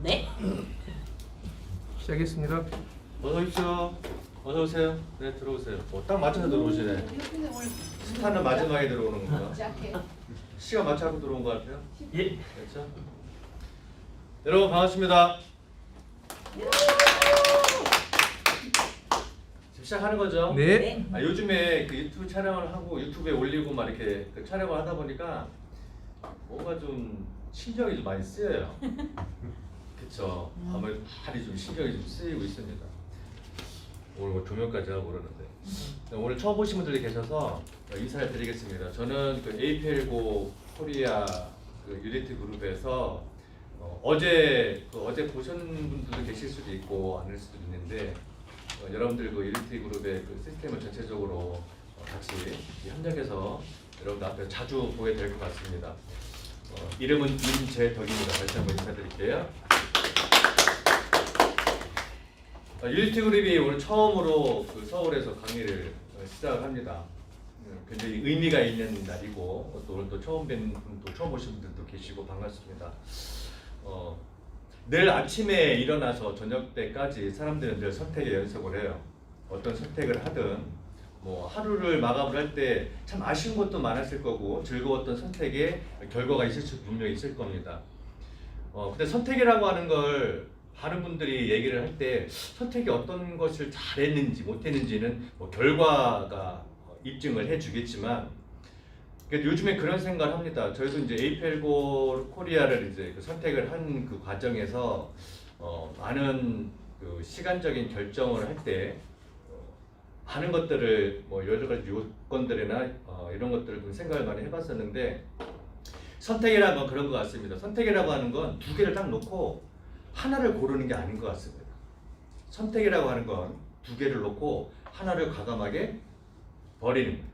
네. 시작했습니다. 어서 오십시오. 어서 오세요. 네, 들어오세요. 딱 맞춰서 들어오시네. 스타는 마지막에 들어오는 건가? 시간 맞춰서 들어온 것 같아요. 예. 그렇죠? 여러분 반갑습니다. 지금 시작하는 거죠? 네. 요즘에 그 유튜브 촬영을 하고 유튜브에 올리고 막 이렇게 그 촬영을 하다 보니까 뭔가 좀 신경이 좀 많이 쓰여요. 그쵸? 아무래도 다리 좀 신경이 좀 쓰이고 있습니다. 오늘 뭐 조명까지 하고 그러는데 오늘 처음 보신 분들이 계셔서 인사를 드리겠습니다. 저는 그 에이펠고 코리아 그 유니티 그룹에서 어제 보신 분들도 계실 수도 있고 아닐 수도 있는데 여러분들 그 유니티 그룹의 그 시스템을 전체적으로 같이 협력해서 여러분들 앞에 자주 보게 될 것 같습니다. 이름은 임재덕입니다. 다시 한번 인사드릴게요. 유니티 그룹이 오늘 처음으로 그 서울에서 강의를 시작을 합니다. 굉장히 의미가 있는 날이고 또 오늘 또 처음 뵌 분도 처음 오신 분들도 계시고 반갑습니다. 내일 아침에 일어나서 저녁 때까지 사람들은 늘 선택의 연습을 해요. 어떤 선택을 하든 뭐 하루를 마감을 할 때 참 아쉬운 것도 많았을 거고 즐거웠던 선택의 결과가 분명히 있을 겁니다. 근데 선택이라고 하는 걸 다른 분들이 얘기를 할 때 선택이 어떤 것을 잘했는지 못했는지는 뭐 결과가 입증을 해주겠지만 요즘에 그런 생각을 합니다. 저희도 이제 에이펠고 코리아를 이제 그 선택을 한 그 과정에서 많은 그 시간적인 결정을 할 때 많은 것들을 뭐 여러 가지 요건들이나 이런 것들을 좀 생각을 많이 해봤었는데 선택이라는 건 그런 것 같습니다. 선택이라고 하는 건 두 개를 딱 놓고 하나를 고르는 게 아닌 것 같습니다. 선택이라고 하는 건 두 개를 놓고 하나를 과감하게 버리는 거예요.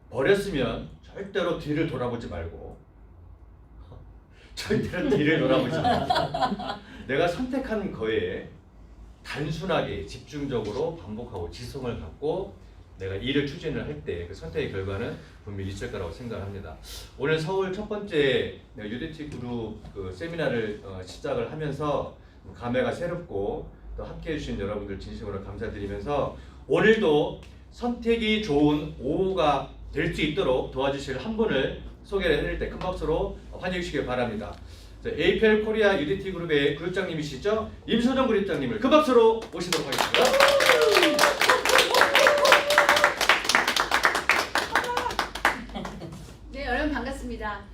버렸으면 절대로 뒤를 돌아보지 말고 절대로 뒤를 돌아보지 말고 내가 선택한 거에 단순하게 집중적으로 반복하고 지성을 갖고 내가 일을 추진을 할 때 그 선택의 결과는 분명히 있을 거라고 생각합니다. 오늘 서울 첫 번째 유니티 그룹 그 세미나를 시작을 하면서 감회가 새롭고 또 함께해 주신 여러분들 진심으로 감사드리면서 오늘도 선택이 좋은 오후가 될 수 있도록 도와주실 한 분을 소개를 해드릴 때 큰 박수로 환영해 주시길 바랍니다. 에이펠 코리아 유니티 그룹의 그룹장님이시죠? 임소정 그룹장님을 큰 박수로 모시도록 하겠습니다. 네, 여러분 반갑습니다.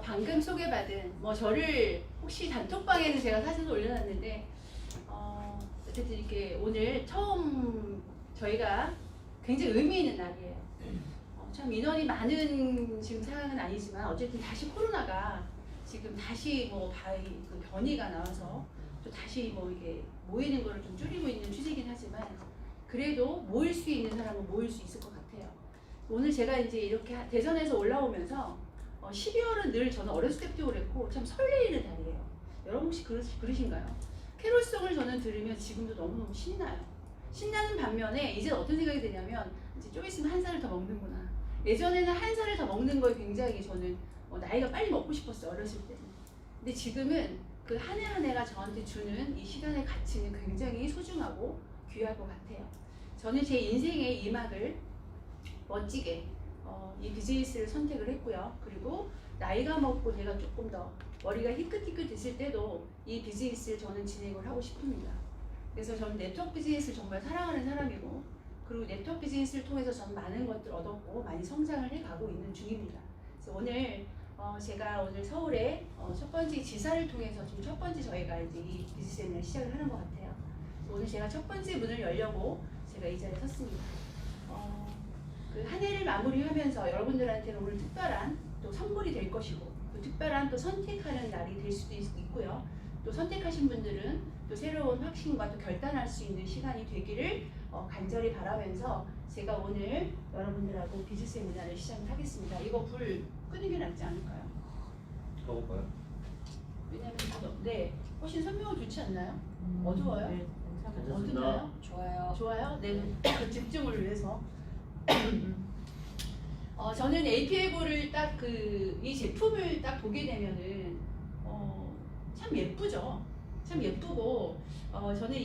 방금 소개받은 저를 혹시 단톡방에는 제가 사진을 올려놨는데 어쨌든 이렇게 오늘 처음 저희가 굉장히 의미 있는 날이에요. 참 인원이 많은 지금 상황은 아니지만 어쨌든 다시 코로나가 지금 다시 그 변이가 나와서 또 다시 이게 모이는 거를 좀 줄이고 있는 추세이긴 하지만 그래도 모일 수 있는 사람은 모일 수 있을 것 같아요. 오늘 제가 이제 이렇게 대전에서 올라오면서 12월은 늘 저는 어렸을 때부터 그랬고 참 설레이는 달이에요. 여러분 혹시 그러신가요? 캐롤송을 저는 들으면 지금도 너무너무 신나요. 신나는 반면에 이제 어떤 생각이 드냐면 이제 좀 있으면 한 살을 더 먹는구나. 예전에는 한 살을 더 먹는 거에 굉장히 저는 나이가 빨리 먹고 싶었어요. 어렸을 때는. 근데 지금은 그 한 해 한 해가 저한테 주는 이 시간의 가치는 굉장히 소중하고 귀할 것 같아요. 저는 제 인생의 이 막을 멋지게 이 비즈니스를 선택을 했고요. 그리고 나이가 먹고 제가 조금 더 머리가 희끗희끗했을 때도 이 비즈니스를 저는 진행을 하고 싶습니다. 그래서 저는 네트워크 비즈니스를 정말 사랑하는 사람이고 그리고 네트워크 비즈니스를 통해서 저는 많은 것들 얻었고 많이 성장을 해가고 있는 중입니다. 그래서 오늘 제가 오늘 서울에 첫 번째 지사를 통해서 지금 첫 번째 저희가 이제 이 비즈니스 세미나를 시작을 하는 것 같아요. 오늘 제가 첫 번째 문을 열려고 제가 이 자리에 섰습니다. 그 한 해를 마무리하면서 여러분들한테는 오늘 특별한 또 선물이 될 것이고 또 특별한 또 선택하는 날이 될 수도 있고요. 또 선택하신 분들은 또 새로운 확신과 또 결단할 수 있는 시간이 되기를 간절히 바라면서 제가 오늘 여러분들하고 비즈니스 세미나를 시작을 하겠습니다. 이거 불 끄는 게 낫지 않을까요? 가볼까요? 왜냐면 네, 훨씬 선명은 좋지 않나요? 어두워요? 네, 어둡나요? 좋아요. 좋아요? 네, 집중을 위해서. 저는 APL고를 딱 이 제품을 딱 보게 되면은 참 예쁘죠. 참 예쁘고 저는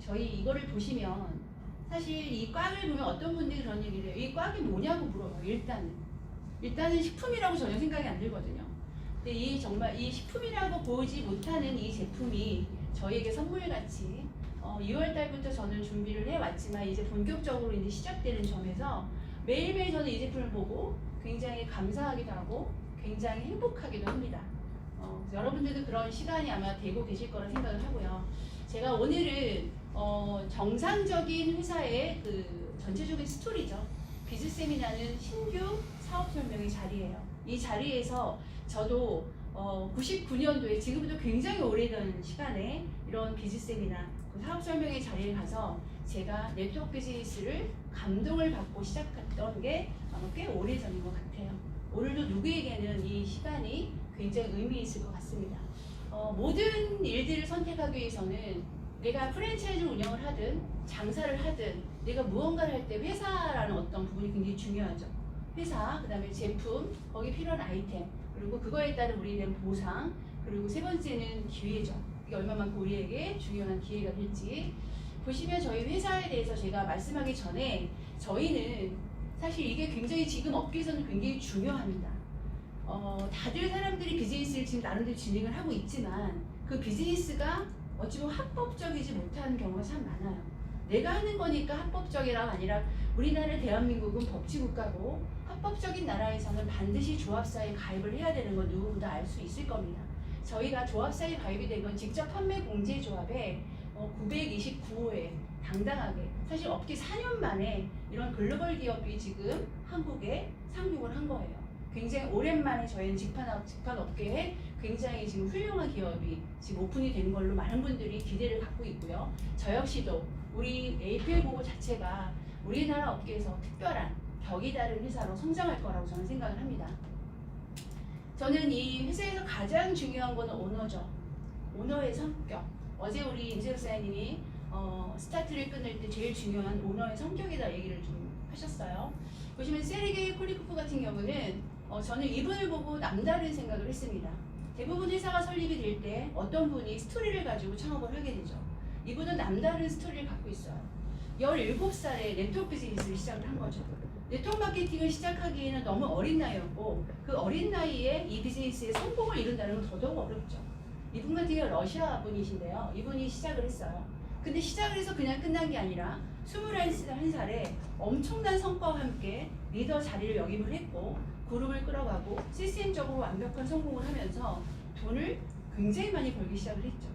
저희 이거를 보시면 사실 이 꽉을 보면 어떤 분들이 그런 얘기를 해요. 이 꽉이 뭐냐고 물어요. 일단은 식품이라고 전혀 생각이 안 들거든요. 근데 이 정말 이 식품이라고 보지 못하는 이 제품이 저희에게 선물같이 2월 달부터 저는 준비를 해왔지만 이제 본격적으로 이제 시작되는 점에서 매일매일 저는 이 제품을 보고 굉장히 감사하기도 하고 굉장히 행복하기도 합니다. 여러분들도 그런 시간이 아마 되고 계실 거라 생각을 하고요. 제가 오늘은 정상적인 회사의 그 전체적인 스토리죠. 비즈세미나는 신규 사업 설명의 자리예요. 이 자리에서 저도 99년도에 지금부터 굉장히 오래된 시간에 이런 비즈세미나 그 사업 설명의 자리에 가서 제가 네트워크 비즈니스를 감동을 받고 시작했던 게 아마 꽤 오래전인 것 같아요. 오늘도 누구에게는 이 시간이 굉장히 의미 있을 것 같습니다. 모든 일들을 선택하기 위해서는 내가 프랜차이즈 운영을 하든 장사를 하든 내가 무언가를 할 때 회사라는 어떤 부분이 굉장히 중요하죠. 회사, 그 다음에 제품, 거기 필요한 아이템, 그리고 그거에 따른 우리에 대한 보상, 그리고 세 번째는 기회죠. 이게 얼마만큼 우리에게 중요한 기회가 될지. 보시면 저희 회사에 대해서 제가 말씀하기 전에 저희는 사실 이게 굉장히 지금 업계에서는 굉장히 중요합니다. 다들 사람들이 비즈니스를 지금 나름대로 진행을 하고 있지만 그 비즈니스가 어찌 보면 합법적이지 못한 경우가 참 많아요. 내가 하는 거니까 합법적이라가 아니라 우리나라 대한민국은 법치국가고 합법적인 나라에서는 반드시 조합사에 가입을 해야 되는 건 누구보다 알 수 있을 겁니다. 저희가 조합사에 가입이 된 건 직접 판매 공제 조합에 929호에 당당하게 사실 업계 4년 만에 이런 글로벌 기업이 지금 한국에 상륙을 한 거예요. 굉장히 오랜만에 저희는 직판 업계에 굉장히 지금 훌륭한 기업이 지금 오픈이 된 걸로 많은 분들이 기대를 갖고 있고요. 저 역시도 우리 APL 자체가 우리나라 업계에서 특별한 격이 다른 회사로 성장할 거라고 저는 생각을 합니다. 저는 이 회사에서 가장 중요한 거는 오너죠. 오너의 성격. 어제 우리 임재혁 사장님이 스타트를 끊을 때 제일 중요한 오너의 성격이다 얘기를 좀 하셨어요. 보시면 세르게이 콜리코프 같은 경우는 저는 이분을 보고 남다른 생각을 했습니다. 대부분 회사가 설립이 될 때 어떤 분이 스토리를 가지고 창업을 하게 되죠. 이분은 남다른 스토리를 갖고 있어요. 17살에 네트워크 비즈니스를 시작을 한 거죠. 네트워크 마케팅을 시작하기에는 너무 어린 나이였고 그 어린 나이에 이 비즈니스의 성공을 이룬다는 건 더더욱 어렵죠. 이분 같은 경우는 러시아 분이신데요. 이분이 시작을 했어요. 근데 시작을 해서 그냥 끝난 게 아니라 21살에 엄청난 성과와 함께 리더 자리를 역임을 했고 그룹을 끌어가고 시스템적으로 완벽한 성공을 하면서 돈을 굉장히 많이 벌기 시작을 했죠.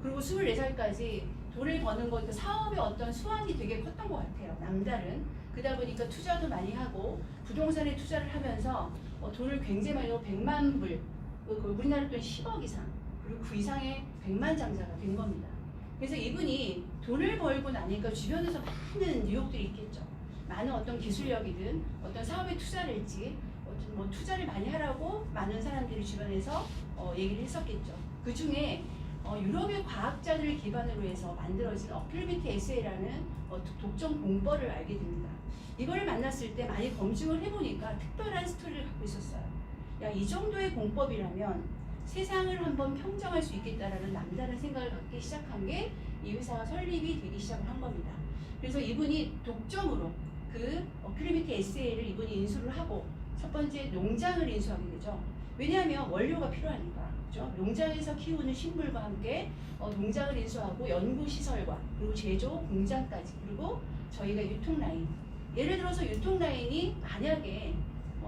그리고 24살까지 돈을 버는 것, 그 사업의 어떤 수완이 되게 컸던 것 같아요. 남다른. 그러다 보니까 투자도 많이 하고 부동산에 투자를 하면서 돈을 굉장히 많이 넣고 100만 불, 우리나라 돈 10억 이상, 그리고 그 이상의 100만 장자가 된 겁니다. 그래서 이분이 돈을 벌고 나니까 주변에서 많은 유혹들이 있겠죠. 많은 어떤 기술력이든 어떤 사업에 투자를 할지 뭐 투자를 많이 하라고 많은 사람들이 주변에서 얘기를 했었겠죠. 그 중에 유럽의 과학자들을 기반으로 해서 만들어진 어필비트 에세이라는 독점 공법을 알게 됩니다. 이걸 만났을 때 많이 검증을 해보니까 특별한 스토리를 갖고 있었어요. 야, 이 정도의 공법이라면 세상을 한번 평정할 수 있겠다라는 남다른 생각을 갖기 시작한 게 이 회사가 설립이 되기 시작을 한 겁니다. 그래서 이분이 독점으로 그 어필비트 에세이를 이분이 인수를 하고 첫 번째 농장을 인수하게 되죠. 왜냐하면 원료가 필요하니까. 그렇죠? 농장에서 키우는 식물과 함께 농장을 인수하고 연구시설과 그리고 제조 공장까지 그리고 저희가 유통라인. 예를 들어서 유통라인이 만약에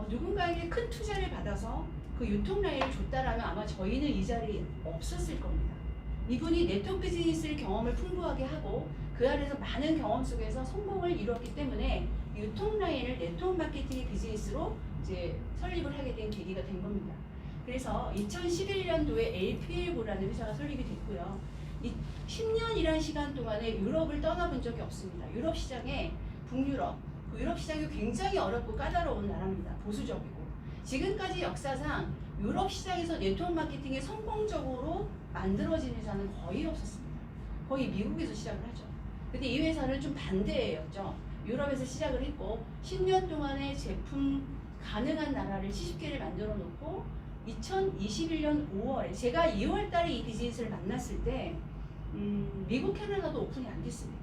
누군가에게 큰 투자를 받아서 그 유통라인을 줬다라면 아마 저희는 이 자리에 없었을 겁니다. 이분이 네트워크 비즈니스를 경험을 풍부하게 하고 그 안에서 많은 경험 속에서 성공을 이루었기 때문에 유통라인을 네트워크 마케팅의 비즈니스로 이제 설립을 하게 된 계기가 된 겁니다. 그래서 2011년도에 LPL고라는 회사가 설립이 됐고요. 이 10년이라는 시간 동안에 유럽을 떠나본 적이 없습니다. 유럽 시장에 북유럽, 그 유럽 시장이 굉장히 어렵고 까다로운 나라입니다. 보수적이고. 지금까지 역사상 유럽 시장에서 네트워크 마케팅이 성공적으로 만들어진 회사는 거의 없었습니다. 거의 미국에서 시작을 하죠. 근데 이 회사는 좀 반대였죠. 유럽에서 시작을 했고 10년 동안에 제품 가능한 나라를 70개를 만들어 놓고 2021년 5월에 제가 2월 달에 이 비즈니스를 만났을 때 미국, 캐나다도 오픈이 안 됐습니다.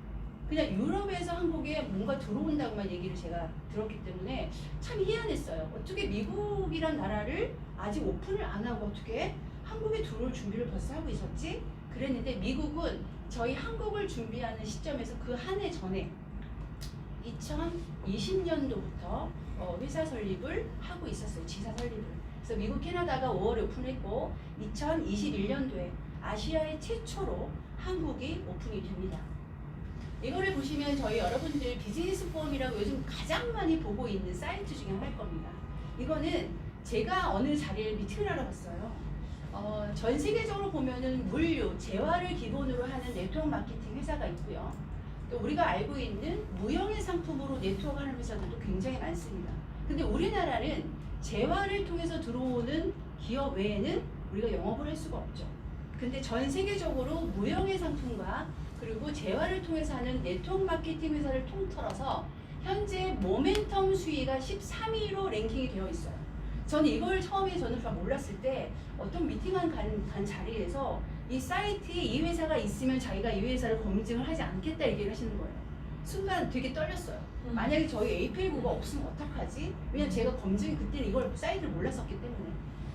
그냥 유럽에서 한국에 뭔가 들어온다고만 얘기를 제가 들었기 때문에 참 희한했어요. 어떻게 미국이란 나라를 아직 오픈을 안 하고 어떻게 한국에 들어올 준비를 벌써 하고 있었지? 그랬는데 미국은 저희 한국을 준비하는 시점에서 그 한 해 전에 2020년도부터 회사 설립을 하고 있었어요. 지사 설립을. 그래서 미국, 캐나다가 5월에 오픈했고 2021년도에 아시아의 최초로 한국이 오픈이 됩니다. 이거를 보시면 저희 여러분들 비즈니스 포럼이라고 요즘 가장 많이 보고 있는 사이트 중에 하나일 겁니다. 이거는 제가 어느 자리에 미팅을 하러 갔어요. 전 세계적으로 보면은 물류, 재화를 기본으로 하는 네트워크 마케팅 회사가 있고요. 또 우리가 알고 있는 무형의 상품으로 네트워크 하는 회사들도 굉장히 많습니다. 근데 우리나라는 재화를 통해서 들어오는 기업 외에는 우리가 영업을 할 수가 없죠. 근데 전 세계적으로 무형의 상품과 그리고 재화를 통해서 하는 네트워크 마케팅 회사를 통틀어서 현재 모멘텀 수위가 13위로 랭킹이 되어 있어요. 저는 이걸 처음에 저는 잘 몰랐을 때 어떤 미팅한 간 자리에서 이 사이트에 이 회사가 있으면 자기가 이 회사를 검증을 하지 않겠다 얘기를 하시는 거예요. 순간 되게 떨렸어요. 만약에 저희 A9가 없으면 어떡하지? 왜냐면 제가 검증이 그때는 이걸 사이트를 몰랐었기 때문에.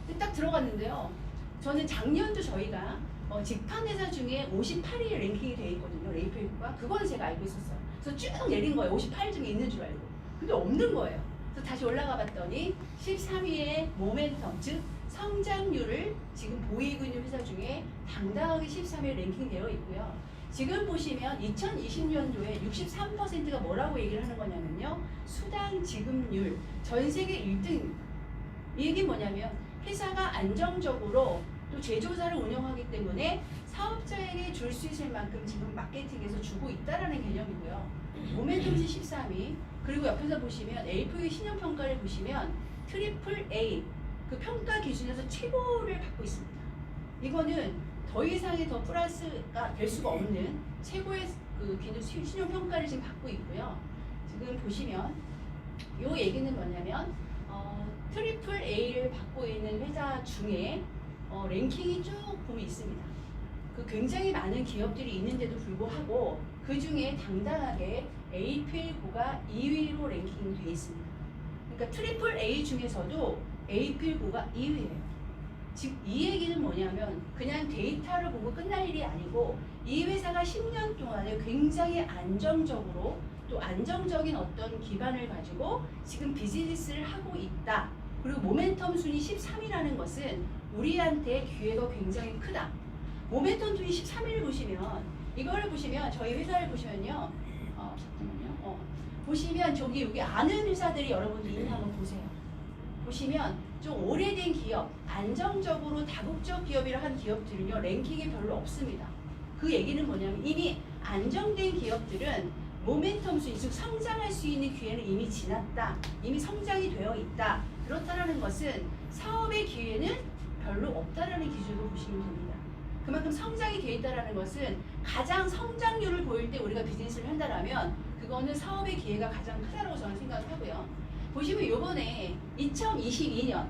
근데 딱 들어갔는데요. 저는 작년도 저희가 직판 회사 중에 58위에 랭킹이 돼 있거든요. A9가. 그거는 제가 알고 있었어요. 그래서 쭉 내린 거예요. 58 중에 있는 줄 알고. 근데 없는 거예요. 그래서 다시 올라가 봤더니 13위의 모멘텀, 즉 성장률을 지금 보이고 있는 회사 중에 당당하게 13위에 랭킹되어 있고요. 지금 보시면 2020년도에 63%가 뭐라고 얘기를 하는 거냐면요. 수당 지급률 전 세계 1등. 이 얘기 뭐냐면 회사가 안정적으로 또 제조사를 운영하기 때문에 사업자에게 줄 수 있을 만큼 지금 마케팅에서 주고 있다라는 개념이고요. 모멘텀시 13위. 그리고 옆에서 보시면 A4의 신용평가를 보시면 트리플 A 그 평가 기준에서 최고를 받고 있습니다. 이거는 더 이상의 더 플러스가 될 수가 없는 최고의 그 신용평가를 지금 받고 있고요. 지금 보시면 이 얘기는 뭐냐면 트리플 A를 받고 있는 회사 중에 랭킹이 쭉 보면 있습니다. 그 굉장히 많은 기업들이 있는데도 불구하고 그 중에 당당하게 A9가 2위로 랭킹이 돼 있습니다. 그러니까 트리플 A 중에서도 A9가 2위예요. 즉 이 얘기는 뭐냐면 그냥 데이터를 보고 끝날 일이 아니고 이 회사가 10년 동안에 굉장히 안정적으로 또 안정적인 어떤 기반을 가지고 지금 비즈니스를 하고 있다. 그리고 모멘텀 순위 13위라는 것은 우리한테 기회가 굉장히 크다. 모멘텀 순위 13위를 보시면 이거를 보시면 저희 회사를 보시면요. 잠깐만요. 보시면 여기 아는 회사들이 여러분들 있는 한번 보세요. 보시면 좀 오래된 기업, 안정적으로 다국적 기업이라 한 기업들은요 랭킹이 별로 없습니다. 그 얘기는 뭐냐면 이미 안정된 기업들은 모멘텀 순위, 즉 성장할 수 있는 기회는 이미 지났다. 이미 성장이 되어 있다. 그렇다는 것은 사업의 기회는 별로 없다라는 기준으로 보시면 됩니다. 그만큼 성장이 되어 있다는 것은 가장 성장률을 보일 때 우리가 비즈니스를 한다라면 그거는 사업의 기회가 가장 크다고 저는 생각을 하고요. 보시면 요번에 2022년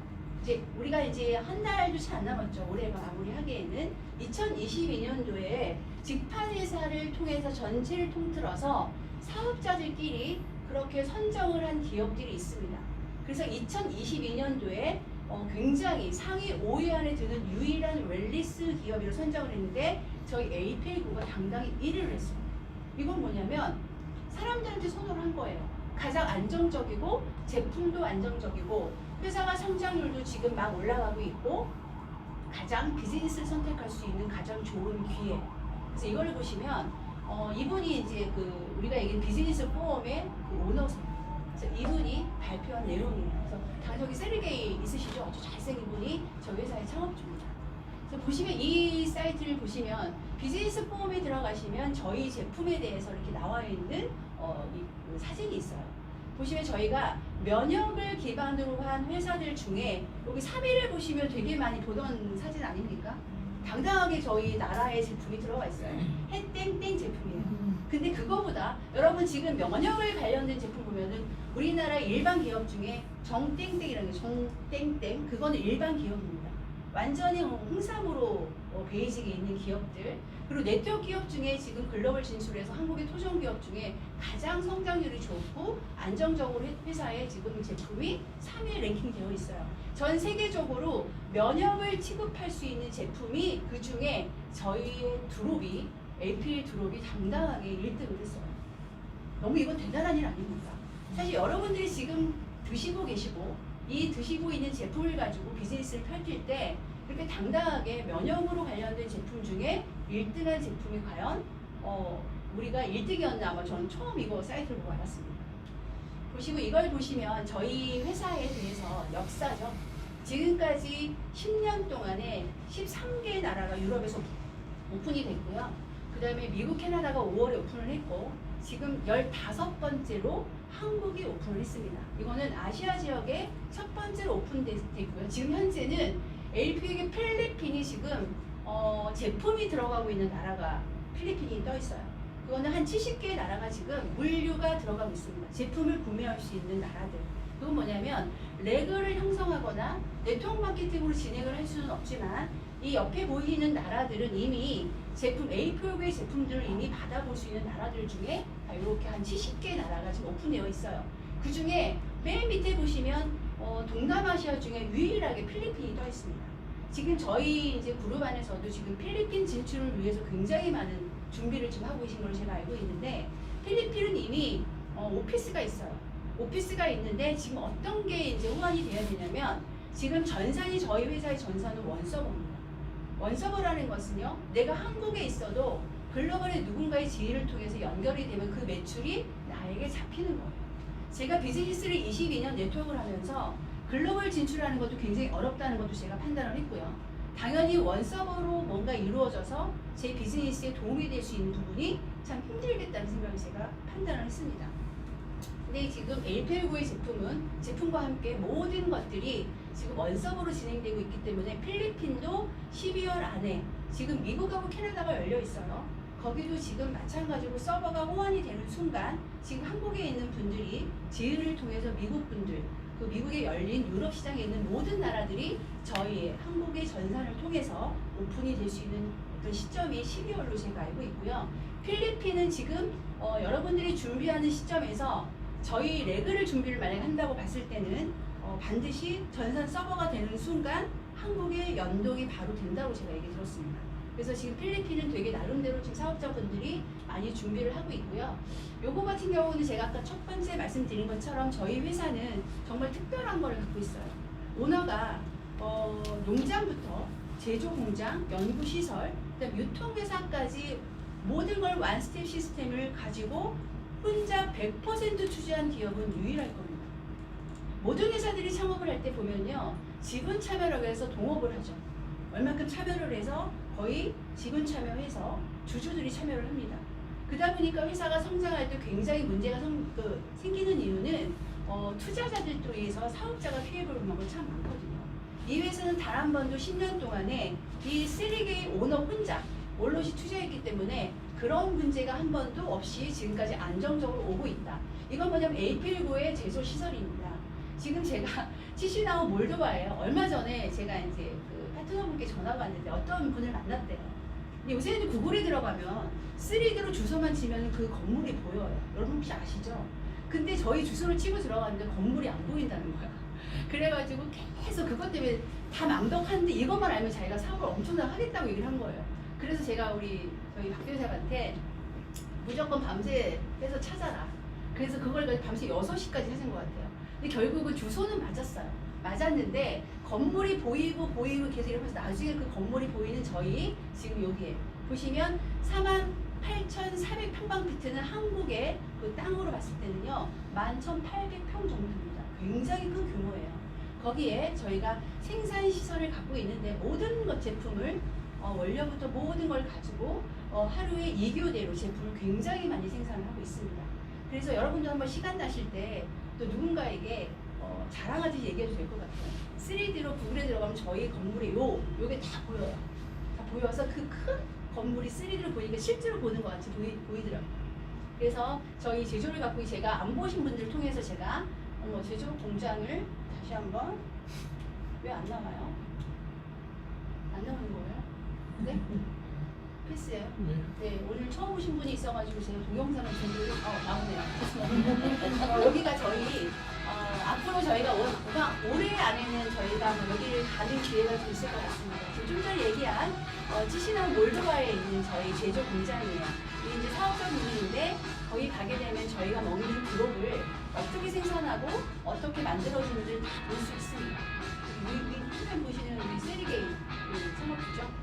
우리가 이제 한 달도 채 안 남았죠. 올해가 마무리하기에는 2022년도에 직판 회사를 통해서 전체를 통틀어서 사업자들끼리 그렇게 선정을 한 기업들이 있습니다. 그래서 2022년도에 굉장히 상위 5위 안에 드는 유일한 웰리스 기업으로 선정을 했는데 저희 A9가 당당히 1위를 했어요. 이건 뭐냐면 사람들한테 선호를 한 거예요. 가장 안정적이고 제품도 안정적이고 회사가 성장률도 지금 막 올라가고 있고 가장 비즈니스를 선택할 수 있는 가장 좋은 기회. 그래서 이걸 보시면 이분이 이제 그 우리가 얘기한 비즈니스 포럼의 그 오너세요. 그래서 이분이 발표한 내용이에요. 그래서 당연히 세르게이 있으시죠? 아주 잘생긴 분이 저희 회사의 창업주입니다. 그래서 보시면 이 사이트를 보시면 비즈니스 포럼에 들어가시면 저희 제품에 대해서 이렇게 나와 있는 그 사진이 있어요. 보시면 저희가 면역을 기반으로 한 회사들 중에 여기 3위를 보시면 되게 많이 보던 사진 아닙니까? 당당하게 저희 나라의 제품이 들어가 있어요. 해땡땡 제품이에요. 근데 그거보다 여러분 지금 면역을 관련된 제품 보면은 우리나라 일반 기업 중에 정땡땡이라는 게 정땡땡 그거는 일반 기업입니다. 완전히 홍삼으로 베이직에 있는 기업들, 그리고 네트워크 기업 중에 지금 글로벌 진출해서 한국의 토종 기업 중에 가장 성장률이 좋고 안정적으로 회사에 지금 제품이 3위에 랭킹되어 있어요. 전 세계적으로 면역을 취급할 수 있는 제품이 그 중에 저희의 드롭이 APL 드롭이 당당하게 1등을 했어요. 너무 이건 대단한 일 아닙니까? 사실 여러분들이 지금 드시고 계시고 이 드시고 있는 제품을 가지고 비즈니스를 펼칠 때 이렇게 당당하게 면역으로 관련된 제품 중에 1등한 제품이 과연 우리가 1등이었나 아마 저는 처음 이거 사이트를 보고 알았습니다. 보시고 이걸 보시면 저희 회사에 대해서 역사죠. 지금까지 10년 동안에 13개의 나라가 유럽에서 오픈이 됐고요. 그 다음에 미국, 캐나다가 5월에 오픈을 했고 지금 15번째로 한국이 오픈을 했습니다. 이거는 아시아 지역의 첫 번째로 오픈됐고요. 지금 현재는 APEC 필리핀이 지금 제품이 들어가고 있는 나라가 필리핀이 떠 있어요. 그거는 한 70개의 나라가 지금 물류가 들어가고 있습니다. 제품을 구매할 수 있는 나라들. 그건 뭐냐면 레그를 형성하거나 네트워크 마케팅으로 진행을 할 수는 없지만 이 옆에 보이는 나라들은 이미 제품 APO의 제품들을 이미 받아볼 수 있는 나라들 중에 이렇게 한 70개 나라가 지금 오픈되어 있어요. 그 중에 맨 밑에 보시면 동남아시아 중에 유일하게 필리핀이 떠 있습니다. 지금 저희 이제 그룹 안에서도 지금 필리핀 진출을 위해서 굉장히 많은 준비를 지금 하고 계신 걸 제가 알고 있는데 필리핀은 이미 오피스가 있어요. 오피스가 있는데 지금 어떤 게 이제 호환이 되어야 되냐면 지금 전산이 저희 회사의 전산은 원서버입니다. 원서버라는 것은요, 내가 한국에 있어도 글로벌의 누군가의 지위를 통해서 연결이 되면 그 매출이 나에게 잡히는 거예요. 제가 비즈니스를 22년 네트워크를 하면서 글로벌 진출하는 것도 굉장히 어렵다는 것도 제가 판단을 했고요. 당연히 원서버로 뭔가 이루어져서 제 비즈니스에 도움이 될 수 있는 부분이 참 힘들겠다는 생각을 제가 판단을 했습니다. 근데 지금 APL9의 제품과 함께 모든 것들이 지금 원서버로 진행되고 있기 때문에 필리핀도 12월 안에 지금 미국하고 캐나다가 열려 있어요. 거기도 지금 마찬가지로 서버가 호환이 되는 순간 지금 한국에 있는 분들이 지은을 통해서 미국 분들, 그 미국에 열린 유럽 시장에 있는 모든 나라들이 저희의 한국의 전산을 통해서 오픈이 될 수 있는 어떤 시점이 12월로 제가 알고 있고요. 필리핀은 지금 여러분들이 준비하는 시점에서 저희 레그를 준비를 만약에 한다고 봤을 때는 반드시 전산 서버가 되는 순간 한국에 연동이 바로 된다고 제가 얘기 들었습니다. 그래서 지금 필리핀은 되게 나름대로 지금 사업자분들이 많이 준비를 하고 있고요. 요거 같은 경우는 제가 아까 첫 번째 말씀드린 것처럼 저희 회사는 정말 특별한 거를 갖고 있어요. 오너가 농장부터 제조 공장, 연구 시설, 그다음 유통회사까지 모든 걸 원스텝 시스템을 가지고 혼자 100% 투자한 기업은 유일할 겁니다. 모든 회사들이 창업을 할 때 보면요, 지분 참여라고 해서 동업을 하죠. 얼마큼 참여를 해서 거의 지분 참여해서 주주들이 참여를 합니다. 그러다 보니까 회사가 성장할 때 굉장히 문제가 생기는 이유는 투자자들도 의해서 사업자가 피해보는 경우가 참 많거든요. 이 회사는 단 한 번도 10년 동안에 이 3개의 오너 혼자 올롯이 투자했기 때문에 그런 문제가 한 번도 없이 지금까지 안정적으로 오고 있다. 이건 뭐냐면 APL9의 제조 시설입니다. 지금 제가 치시나우 몰도바예요. 얼마 전에 제가 이제 그 파트너분께 전화가 왔는데 어떤 분을 만났대요. 근데 요새는 구글에 들어가면 3D로 주소만 치면 그 건물이 보여요. 여러분 혹시 아시죠? 근데 저희 주소를 치고 들어갔는데 건물이 안 보인다는 거야. 그래가지고 계속 그것 때문에 다 망덕하는데 이것만 알면 자기가 사업을 엄청나게 하겠다고 얘기를 한 거예요. 그래서 제가 저희 박 대표님한테 무조건 밤새 해서 찾아라. 그래서 그걸 밤새 6시까지 하신 것 같아요. 근데 결국은 주소는 맞았어요. 맞았는데 건물이 보이고 계속 이러면서 나중에 그 건물이 보이는 저희 지금 여기에 보시면 48,400평방피트는 한국의 그 땅으로 봤을 때는요 11,800평 정도입니다. 굉장히 큰 규모예요. 거기에 저희가 생산 시설을 갖고 있는데 모든 것 제품을 원료부터 모든 걸 가지고 하루에 2교대로 제품을 굉장히 많이 생산을 하고 있습니다. 그래서 여러분도 한번 시간 나실 때 또 누군가에게 자랑하듯이 얘기해도 될 것 같아요. 3D로 구글에 들어가면 저희 건물이 요게 다 보여요. 다 보여서 그 큰 건물이 3D로 보이니까 실제로 보는 것 같이 보이더라고요. 그래서 저희 제조를 갖고 제가 안 보신 분들 통해서 제가 제조 공장을 다시 한번 왜 안 나와요? 안 나오는 거예요? 네? 패스예요? 네, 오늘 처음 오신 분이 있어가지고 제가 동영상을 준비를 나오네요. 여기가 저희 앞으로 저희가 올해 안에는 저희가 뭐 여기를 가는 기회가 좀 있을 것 같습니다. 좀 전에 얘기한 치시나우 몰도바에 있는 저희 제조 공장이에요. 이게 이제 사업자 부분인데 거기 가게 되면 저희가 먹는 그룹을 어떻게 생산하고 어떻게 만들어지는지 볼 수 있습니다. 위 화면 보시는 우리 세리게임 창업주죠.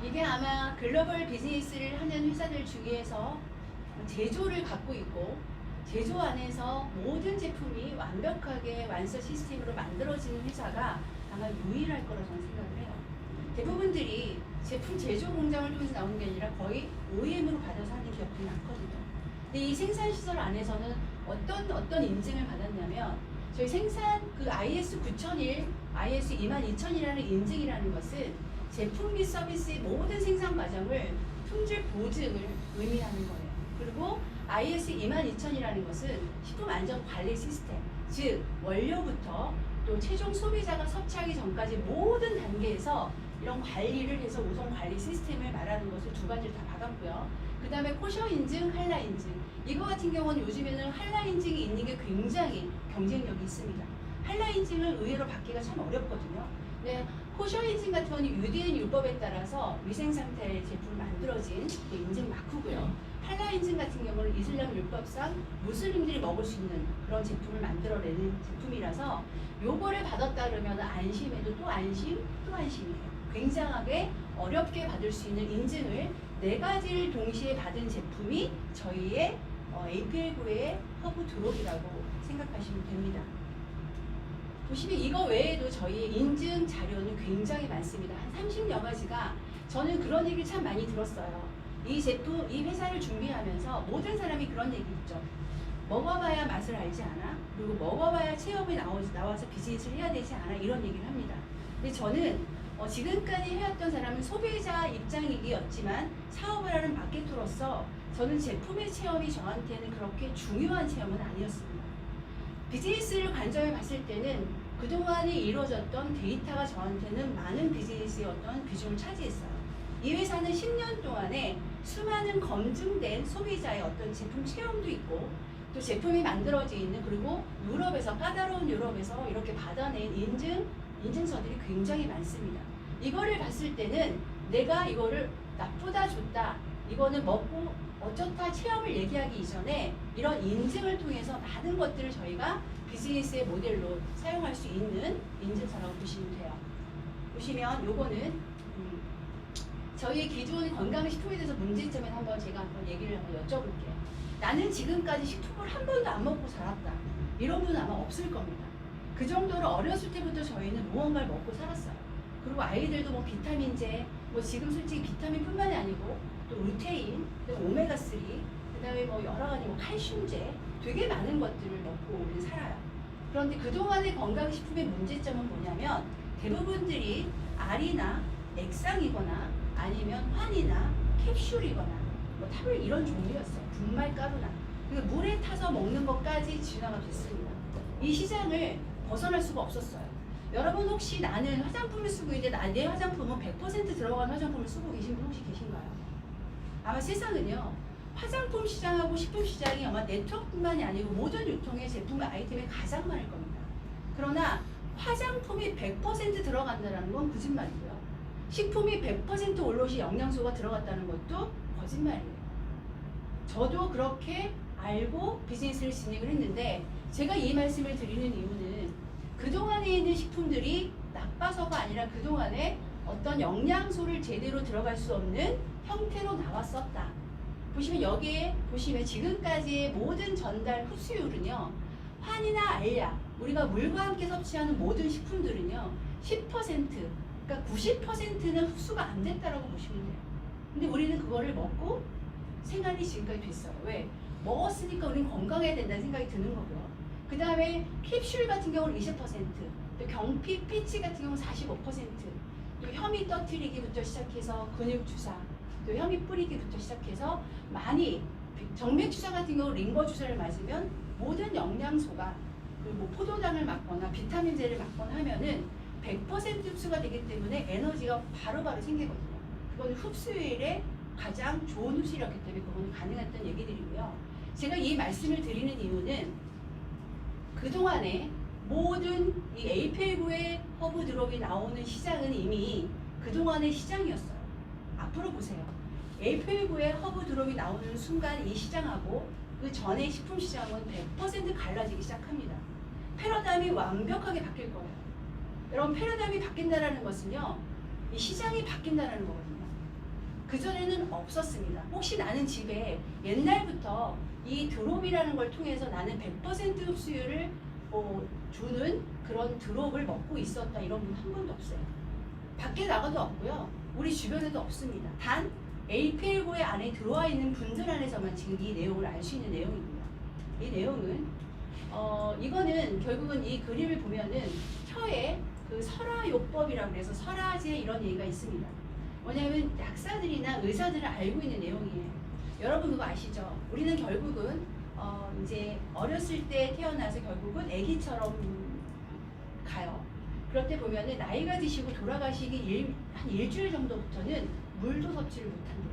이게 아마 글로벌 비즈니스를 하는 회사들 중에서 제조를 갖고 있고 제조 안에서 모든 제품이 완벽하게 완성 시스템으로 만들어지는 회사가 아마 유일할 거라고 저는 생각을 해요. 대부분들이 제품 제조 공장을 통해서 나오는 게 아니라 거의 OEM으로 받아서 하는 기업들이 많거든요. 근데 이 생산 시설 안에서는 어떤 인증을 받았냐면 저희 생산 그 IS 9001, IS 22000이라는 인증이라는 것은 제품 및 서비스의 모든 생산 과정을 품질 보증을 의미하는 거예요. 그리고 IS 22000이라는 것은 식품 안전 관리 시스템, 즉 원료부터 또 최종 소비자가 섭취하기 전까지 모든 단계에서 이런 관리를 해서 우선 관리 시스템을 말하는 것을 두 가지를 다 받았고요. 그 다음에 코셔 인증, 할라 인증. 이거 같은 경우는 요즘에는 할라 인증이 있는 게 굉장히 경쟁력이 있습니다. 할라 인증을 의외로 받기가 참 어렵거든요. 네, 코셔 인증 같은 경우는 UDN 율법에 따라서 위생 상태의 제품을 만들어진 인증 마크고요. 할라 인증 같은 경우는 이슬람 율법상 무슬림들이 먹을 수 있는 그런 제품을 만들어내는 제품이라서 요거를 받았다 그러면 안심해도 또 안심, 또 안심이에요. 굉장하게 어렵게 받을 수 있는 인증을 4가지를 동시에 받은 제품이 저희의 APL9의 허브 드롭이라고 생각하시면 됩니다. 보시면 이거 외에도 저희의 인증 자료는 굉장히 많습니다. 한 30여 가지가 저는 그런 얘기를 참 많이 들었어요. 이 제품, 이 회사를 준비하면서 모든 사람이 그런 얘기 있죠. 먹어봐야 맛을 알지 않아? 그리고 먹어봐야 체험이 나와서 비즈니스를 해야 되지 않아? 이런 얘기를 합니다. 근데 저는 지금까지 해왔던 사람은 소비자 입장이기였지만 사업을 하는 마케터로서 저는 제품의 체험이 저한테는 그렇게 중요한 체험은 아니었습니다. 비즈니스를 관점에 봤을 때는 그동안에 이루어졌던 데이터가 저한테는 많은 비즈니스의 어떤 비중을 차지했어요. 이 회사는 10년 동안에 수많은 검증된 소비자의 어떤 제품 체험도 있고 또 제품이 만들어져 있는 그리고 유럽에서 까다로운 유럽에서 이렇게 받아낸 인증서들이 굉장히 많습니다. 이거를 봤을 때는 내가 이거를 나쁘다 좋다 이거는 먹고 어쩌다 체험을 얘기하기 이전에 이런 인증을 통해서 많은 것들을 저희가 비즈니스의 모델로 사용할 수 있는 인증서라고 보시면 돼요. 보시면 요거는 저희 기존 건강식품에 대해서 문제점을 제가 한번 얘기를 여쭤볼게요. 나는 지금까지 식품을 한 번도 안 먹고 살았다. 이런 분은 아마 없을 겁니다. 그 정도로 어렸을 때부터 저희는 무언가를 먹고 살았어요. 그리고 아이들도 뭐 비타민제, 뭐 지금 솔직히 비타민뿐만이 아니고 또 루테인, 오메가3, 그다음에 뭐 여러 가지 뭐 칼슘제, 되게 많은 것들을 먹고 우리는 살아요. 그런데 그동안의 건강식품의 문제점은 뭐냐면 대부분들이 알이나 액상이거나 아니면 환이나 캡슐이거나 뭐 타블렛 이런 종류였어요. 분말가루나. 그러니까 물에 타서 먹는 것까지 진화가 됐습니다. 이 시장을 벗어날 수가 없었어요. 여러분 혹시 나는 화장품을 쓰고 있는데 내 화장품은 100% 들어간 화장품을 쓰고 계신 분 혹시 계신가요? 아마 세상은요. 화장품 시장하고 식품 시장이 아마 네트워크뿐만이 아니고 모든 유통의 제품 아이템이 가장 많을 겁니다. 그러나 화장품이 100% 들어간다는 건 거짓말이고요. 식품이 100% 올롯이 영양소가 들어갔다는 것도 거짓말이에요. 저도 그렇게 알고 비즈니스를 진행을 했는데 제가 이 말씀을 드리는 이유는 그동안에 있는 식품들이 나빠서가 아니라 그동안에 어떤 영양소를 제대로 들어갈 수 없는 형태로 나왔었다. 보시면 여기에 보시면 지금까지의 모든 전달 흡수율은요. 환이나 알약, 우리가 물과 함께 섭취하는 모든 식품들은요 10% 그러니까 90%는 흡수가 안 됐다라고 보시면 돼요. 근데 우리는 그거를 먹고 생활이 지금까지 됐어요. 왜? 먹었으니까 우리는 건강해야 된다는 생각이 드는 거고요. 그 다음에 캡슐 같은 경우는 20%, 또 경피 패치 같은 경우는 45%, 또 혐의 떠트리기부터 시작해서 근육 주사, 또 혐의 뿌리기부터 시작해서 많이 정맥 주사 같은 경우 링거 주사를 맞으면 모든 영양소가 그리고 뭐 포도당을 맞거나 비타민제를 맞거나 하면은 100% 흡수가 되기 때문에 에너지가 바로바로 생기거든요. 그건 흡수율에 가장 좋은 흡수율이었기 때문에 그건 가능했던 얘기들이고요. 제가 이 말씀을 드리는 이유는 그동안에 모든 이 A89의 허브 드롭이 나오는 시장은 이미 그동안의 시장이었어요. 앞으로 보세요. A89의 허브 드롭이 나오는 순간 이 시장하고 그 전의 식품 시장은 100% 갈라지기 시작합니다. 패러다임이 완벽하게 바뀔 거예요. 여러분 패러다임이 바뀐다는 것은요. 이 시장이 바뀐다는 거거든요. 그전에는 없었습니다. 혹시 나는 집에 옛날부터 이 드롭이라는 걸 통해서 나는 100% 흡수율을 주는 그런 드롭을 먹고 있었다 이런 분 한 분도 없어요. 밖에 나가도 없고요. 우리 주변에도 없습니다. 단 APL9의 안에 들어와 있는 분들 안에서만 지금 이 내용을 알 수 있는 내용입니다. 이 내용은 이거는 결국은 이 그림을 보면은 혀에 그 설화요법이라고 해서 설화제 이런 얘기가 있습니다. 뭐냐면 약사들이나 의사들은 알고 있는 내용이에요. 여러분 그거 아시죠? 우리는 결국은 이제 어렸을 때 태어나서 결국은 아기처럼 가요. 그럴 때 보면은 나이가 드시고 돌아가시기 한 일주일 정도부터는 물도 섭취를 못한대요.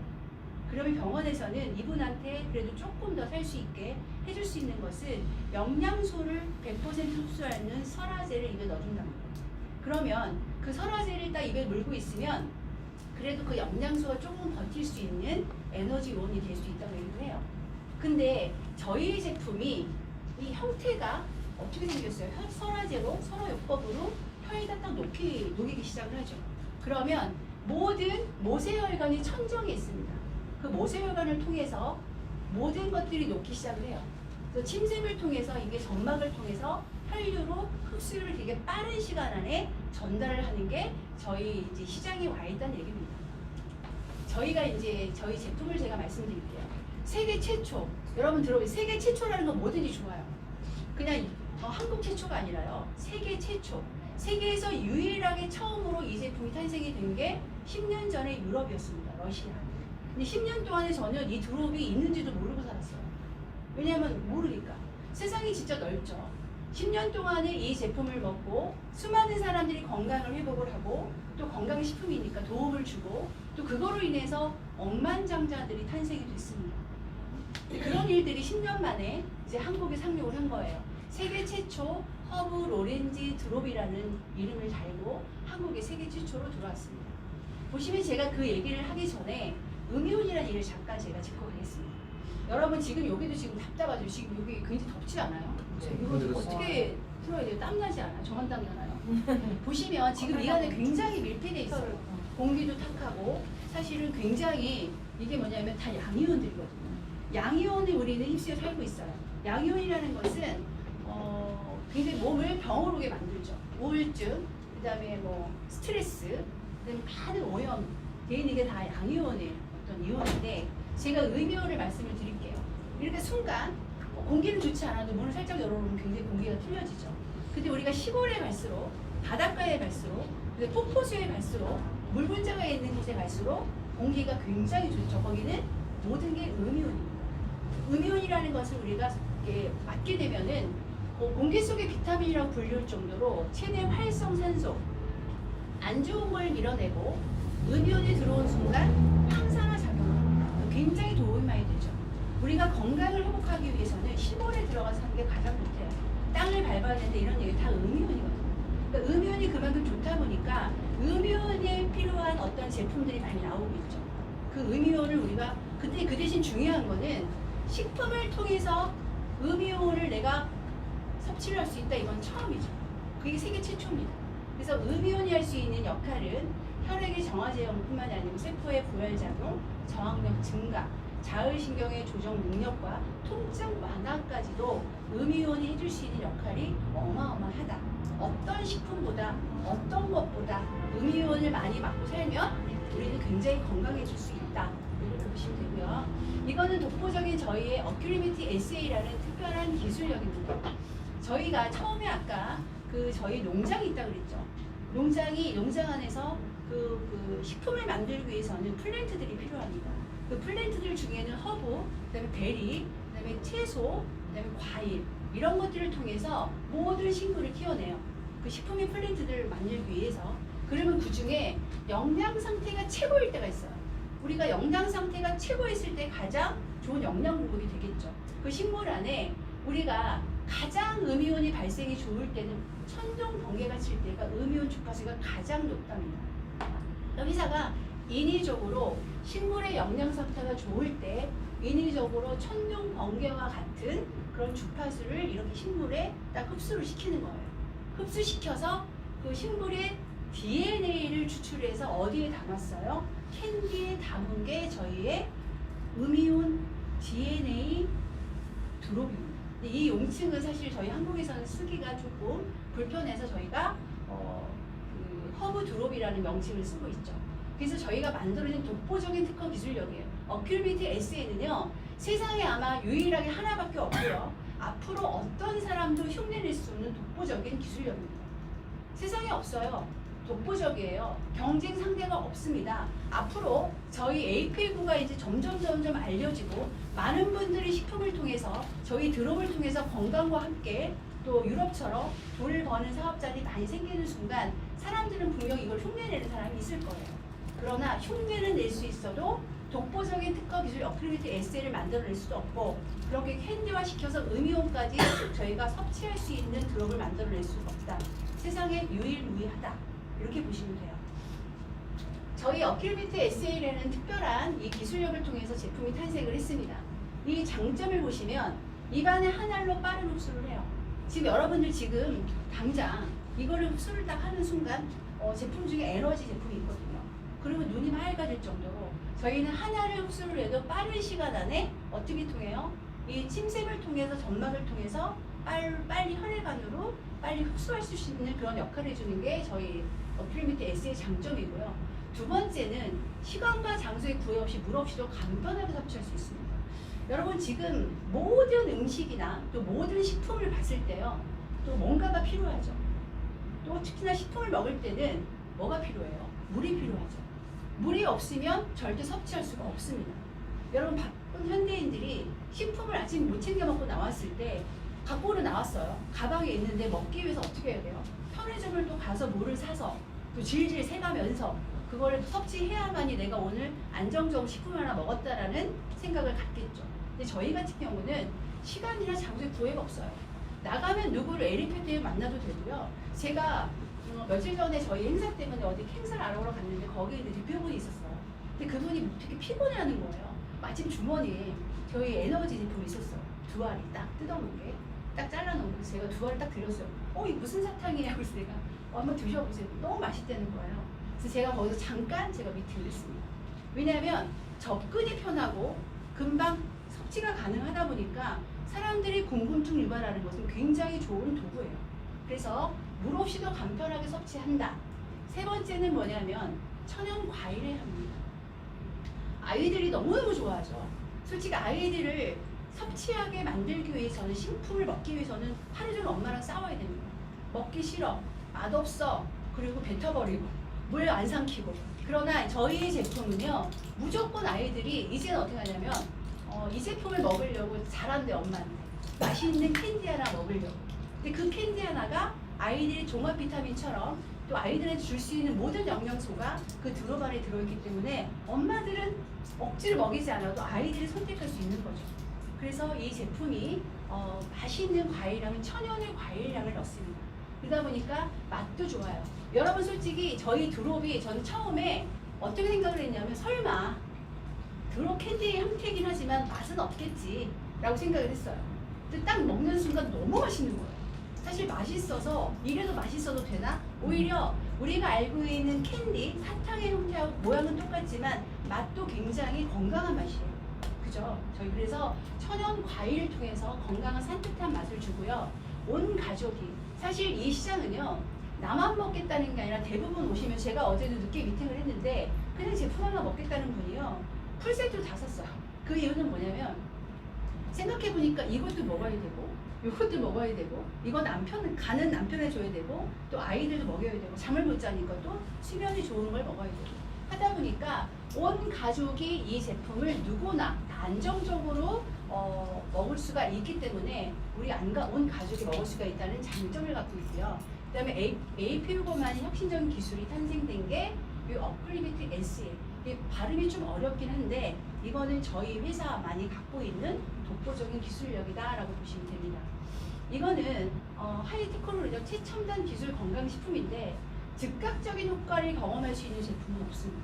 그러면 병원에서는 이분한테 그래도 조금 더 살 수 있게 해줄 수 있는 것은 영양소를 100% 흡수하는 설화제를 입에 넣어준답니다. 그러면 그 설화제를 딱 입에 물고 있으면 그래도 그 영양소가 조금 버틸 수 있는 에너지 요원이 될 수 있다고 얘기를 해요. 근데 저희 제품이 이 형태가 어떻게 생겼어요? 설화제로, 설화요법으로 혀에다 딱 녹이기 시작을 하죠. 그러면 모든 모세혈관이 천정에 있습니다. 그 모세혈관을 통해서 모든 것들이 녹기 시작을 해요. 그래서 침샘을 통해서 이게 점막을 통해서 혈류로 흡수율을 되게 빠른 시간 안에 전달을 하는 게 저희 이제 시장에 와 있다는 얘기입니다. 저희가 이제 저희 제품을 제가 말씀드릴게요. 세계 최초, 여러분 들어보세요. 세계 최초라는 건 뭐든지 좋아요. 그냥 한국 최초가 아니라요. 세계 최초. 세계에서 유일하게 처음으로 이 제품이 탄생이 된 게 10년 전에 유럽이었습니다. 러시아. 근데 10년 동안에 저는 이 드롭이 있는지도 모르고 살았어요. 왜냐하면 모르니까. 세상이 진짜 넓죠. 10년 동안에 이 제품을 먹고 수많은 사람들이 건강을 회복을 하고 또 건강식품이니까 도움을 주고 또 그거로 인해서 억만장자들이 탄생이 됐습니다. 그런 일들이 10년 만에 이제 한국에 상륙을 한 거예요. 세계 최초 허브 로렌지 드롭이라는 이름을 달고 한국에 세계 최초로 들어왔습니다. 보시면 제가 그 얘기를 하기 전에 음이온이라는 얘기를 잠깐 제가 짚고 가겠습니다. 여러분 지금 여기도 지금 답답하죠? 지금 여기 굉장히 덥지 않아요? 이거 어떻게 틀어야 돼요? 땀나지 않아요? 저만 땀나나요? 보시면 지금 이 안에 굉장히 밀폐되어 있어요. 공기도 탁하고 사실은 굉장히 이게 뭐냐면 다 양이온들이거든요. 양이온을 우리는 휩쓰여 살고 있어요. 양이온이라는 것은 굉장히 몸을 병으로 오게 만들죠. 우울증, 그 다음에 뭐 스트레스, 그다음에 많은 오염, 이게 다 양이온의 어떤 이온인데 제가 음이온을 말씀을 드릴게요. 이렇게 순간 공기는 좋지 않아도 문을 살짝 열어놓으면 굉장히 공기가 틀려지죠. 근데 우리가 시골에 갈수록 바닷가에 갈수록 폭포수에 갈수록 물 분자가 있는 곳에 갈수록 공기가 굉장히 좋죠. 거기는 모든 게 음이온입니다. 음이온이라는 것을 우리가 이렇게 맡게 되면은 공기 속의 비타민이라고 불릴 정도로 체내 활성산소, 안 좋은 걸 밀어내고 음이온이 들어온 순간 항산화 작용을 굉장히 도움이 많이 되죠. 우리가 건강을 회복하기 위해서는 시골에 들어가서 하는 게 가장 좋대요. 땅을 밟아야 되는데 이런 얘기 다 음이온이거든요. 그러니까 음이온이 그만큼 좋다 보니까 음이온에 필요한 어떤 제품들이 많이 나오고 있죠. 그 음이온을 우리가 근데 그 대신 중요한 거는 식품을 통해서 음이온을 내가 섭취를 할 수 있다. 이건 처음이죠. 그게 세계 최초입니다. 그래서 음이온이 할 수 있는 역할은 혈액의 정화 제형뿐만이 아니고 세포의 부혈작용, 저항력 증가, 자율신경의 조정 능력과 통증 완화까지도 음이온이 해줄 수 있는 역할이 어마어마하다. 어떤 식품보다 어떤 것보다 음이온을 많이 맞고 살면 우리는 굉장히 건강해질 수 있다. 이렇게 보시면 되고요. 이거는 독보적인 저희의 어큐리미티 SA라는 특별한 기술력입니다. 저희가 처음에 아까 저희 농장이 있다고 그랬죠. 농장 안에서 그 식품을 만들기 위해서는 플랜트들이 필요합니다. 그 플랜트들 중에는 허브, 그다음에 베리, 그다음에 채소, 그다음에 과일 이런 것들을 통해서 모든 식물을 키워내요. 그 식품의 플랜트들을 만들기 위해서. 그러면 그 중에 영양 상태가 최고일 때가 있어요. 우리가 영양 상태가 최고였을 때 가장 좋은 영양 공급이 되겠죠. 그 식물 안에 우리가 가장 음이온이 발생이 좋을 때는 천둥 번개가 칠 때가 음이온 주파수가 가장 높답니다. 의사가 인위적으로 식물의 영양 상태가 좋을 때 인위적으로 천둥 번개와 같은 그런 주파수를 이렇게 식물에 딱 흡수를 시키는 거예요. 흡수시켜서 그 식물의 DNA를 추출해서 어디에 담았어요? 캔디에 담은 게 저희의 음이온 DNA 드롭입니다. 이 용칭은 사실 저희 한국에서는 쓰기가 조금 불편해서 저희가 허브 드롭이라는 명칭을 쓰고 있죠. 그래서 저희가 만들어낸 독보적인 특허 기술력이에요. 어큐리미티 SN은요, 세상에 아마 유일하게 하나밖에 없고요. 앞으로 어떤 사람도 흉내낼 수 없는 독보적인 기술력입니다. 세상에 없어요. 독보적이에요. 경쟁 상대가 없습니다. 앞으로 저희 APL구가 이제 점점 알려지고 많은 분들이 식품을 통해서 저희 드롭을 통해서 건강과 함께 또 유럽처럼 돈을 버는 사업자들이 많이 생기는 순간 사람들은 분명 이걸 흉내내는 사람이 있을 거예요. 그러나 흉내는 낼 수 있어도 독보적인 특허 기술 어큐리미티 SL을 만들어낼 수도 없고 그렇게 캔디화 시켜서 음이온까지 저희가 섭취할 수 있는 드롭을 만들어낼 수가 없다. 세상에 유일무이하다. 이렇게 보시면 돼요. 저희 어큐리미티 SL에는 특별한 이 기술력을 통해서 제품이 탄생을 했습니다. 이 장점을 보시면 입안에 한 알로 빠른 흡수를 해요. 지금 여러분들 지금 당장 이거를 흡수를 딱 하는 순간 제품 중에 에너지 제품이 있거든요. 그러면 눈이 맑아질 정도로 저희는 하나를 흡수를 해도 빠른 시간 안에 어떻게 통해요? 이 침샘을 통해서 점막을 통해서 빨리 혈액안으로 빨리 흡수할 수 있는 그런 역할을 해주는 게 저희 어큐리미티 S의 장점이고요. 두 번째는 시간과 장소에 구애 없이 물 없이도 간편하게 섭취할 수 있습니다. 여러분 지금 모든 음식이나 또 모든 식품을 봤을 때요. 또 뭔가가 필요하죠. 또 특히나 식품을 먹을 때는 뭐가 필요해요? 물이 필요하죠. 물이 없으면 절대 섭취할 수가 없습니다. 여러분 바쁜 현대인들이 식품을 아침 못 챙겨 먹고 나왔을 때 갖고는 나왔어요. 가방에 있는데 먹기 위해서 어떻게 해야 돼요? 편의점을 또 가서 물을 사서 또 질질 새가면서 그걸 섭취해야만이 내가 오늘 안정적으로 식품을 하나 먹었다라는 생각을 갖겠죠. 근데 저희 같은 경우는 시간이나 장소에 구애가 없어요. 나가면 누구를 에리페트에 만나도 되고요. 제가 며칠 전에 저희 행사 때문에 어디 행사를 알아보러 갔는데 거기에 대표분이 있었어요. 근데 그분이 되게 피곤해하는 거예요. 마침 주머니에 저희 에너지 제품이 있었어요. 두 알이 딱 뜯어놓은 게 딱 잘라놓은 거 제가 두 알을 딱 드렸어요. 이게 무슨 사탕이냐고 그래서 내가 한번 드셔보세요. 너무 맛있다는 거예요. 그래서 제가 거기서 잠깐 제가 미팅을 했습니다. 왜냐하면 접근이 편하고 금방 섭취가 가능하다 보니까 사람들이 궁금증 유발하는 것은 굉장히 좋은 도구예요. 그래서 물 없이도 간편하게 섭취한다. 세 번째는 뭐냐면 천연 과일을 합니다. 아이들이 너무너무 좋아하죠. 솔직히 아이들을 섭취하게 만들기 위해서는 식품을 먹기 위해서는 하루 종일 엄마랑 싸워야 됩니다. 먹기 싫어, 맛없어, 그리고 뱉어버리고 물 안 삼키고. 그러나 저희 제품은요 무조건 아이들이 이제는 어떻게 하냐면 이 제품을 먹으려고 잘한대 엄마한테 맛있는 캔디 하나 먹으려고. 근데 그 캔디 하나가 아이들이 종합 비타민처럼 또 아이들한테 줄 수 있는 모든 영양소가 그 드롭 안에 들어있기 때문에 엄마들은 억지로 먹이지 않아도 아이들이 선택할 수 있는 거죠. 그래서 이 제품이 맛있는 과일량은 천연의 과일량을 넣습니다. 그러다 보니까 맛도 좋아요. 여러분 솔직히 저희 드롭이 저는 처음에 어떻게 생각을 했냐면 설마 드롭 캔디의 형태이긴 하지만 맛은 없겠지 라고 생각을 했어요. 근데 딱 먹는 순간 너무 맛있는 거예요. 사실 맛있어서 이래도 맛있어도 되나? 오히려 우리가 알고 있는 캔디, 사탕의 형태하고 모양은 똑같지만 맛도 굉장히 건강한 맛이에요. 그죠? 저희 그래서 천연 과일을 통해서 건강한 산뜻한 맛을 주고요. 온 가족이 사실 이 시장은요 나만 먹겠다는 게 아니라 대부분 오시면 제가 어제도 늦게 미팅을 했는데 그냥 제품 하나 먹겠다는 분이요 풀세트로 다 샀어요. 그 이유는 뭐냐면 생각해 보니까 이것도 먹어야 되고 이것도 먹어야 되고 이건 간은 남편에 줘야 되고 또 아이들도 먹여야 되고 잠을 못 자니까 또 수면이 좋은 걸 먹어야 되고 하다 보니까 온 가족이 이 제품을 누구나 다 안정적으로 먹을 수가 있기 때문에 온 가족이 먹을 수가 있다는 장점을 갖고 있고요. 그다음에 APU고만의 혁신적인 기술이 탄생된 게 이 어플리비트 SE. 발음이 좀 어렵긴 한데 이거는 저희 회사만이 갖고 있는 독보적인 기술력이다라고 보시면 됩니다. 이거는 하이테크놀로지적 최첨단 기술 건강식품인데 즉각적인 효과를 경험할 수 있는 제품은 없습니다.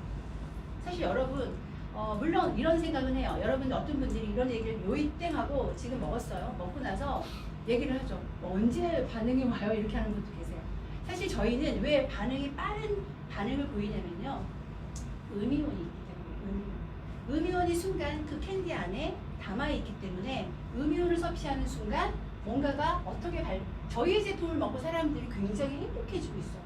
사실 여러분 물론 이런 생각은 해요. 여러분 어떤 분들이 이런 얘기를 요이땡하고 지금 먹었어요. 먹고 나서 얘기를 하죠. 언제 반응이 와요? 이렇게 하는 분도 계세요. 사실 저희는 왜 빠른 반응을 보이냐면요. 음이온이 있기 때문에 음이온이 순간 그 캔디 안에 담아있기 때문에 음이온을 섭취하는 순간 뭔가가 저희의 제품을 먹고 사람들이 굉장히 행복해지고 있어요.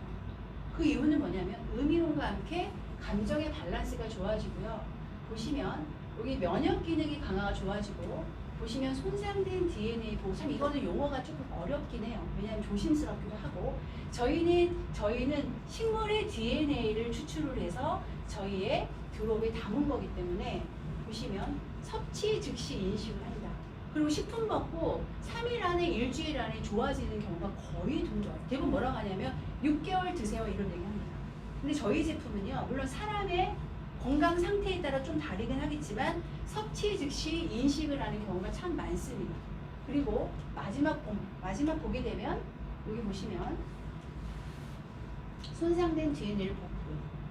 그 이유는 뭐냐면 음이온과 함께 감정의 밸런스가 좋아지고요. 보시면 여기 면역 기능이 강화가 좋아지고 보시면 손상된 DNA 보호 참 이거는 용어가 조금 어렵긴 해요. 왜냐하면 조심스럽기도 하고 저희는 식물의 DNA를 추출을 해서 저희의 드롭에 담은 거기 때문에 보시면 섭취 즉시 인식을 한다. 그리고 식품 먹고 3일 안에 일주일 안에 좋아지는 경우가 거의 드물어요. 대부분 뭐라고 하냐면 6개월 드세요 이런 얘기 합니다. 근데 저희 제품은요 물론 사람의 건강 상태에 따라 좀 다르긴 하겠지만 섭취 즉시 인식을 하는 경우가 참 많습니다. 그리고 마지막 보게 되면 여기 보시면 손상된 DNA를 복구.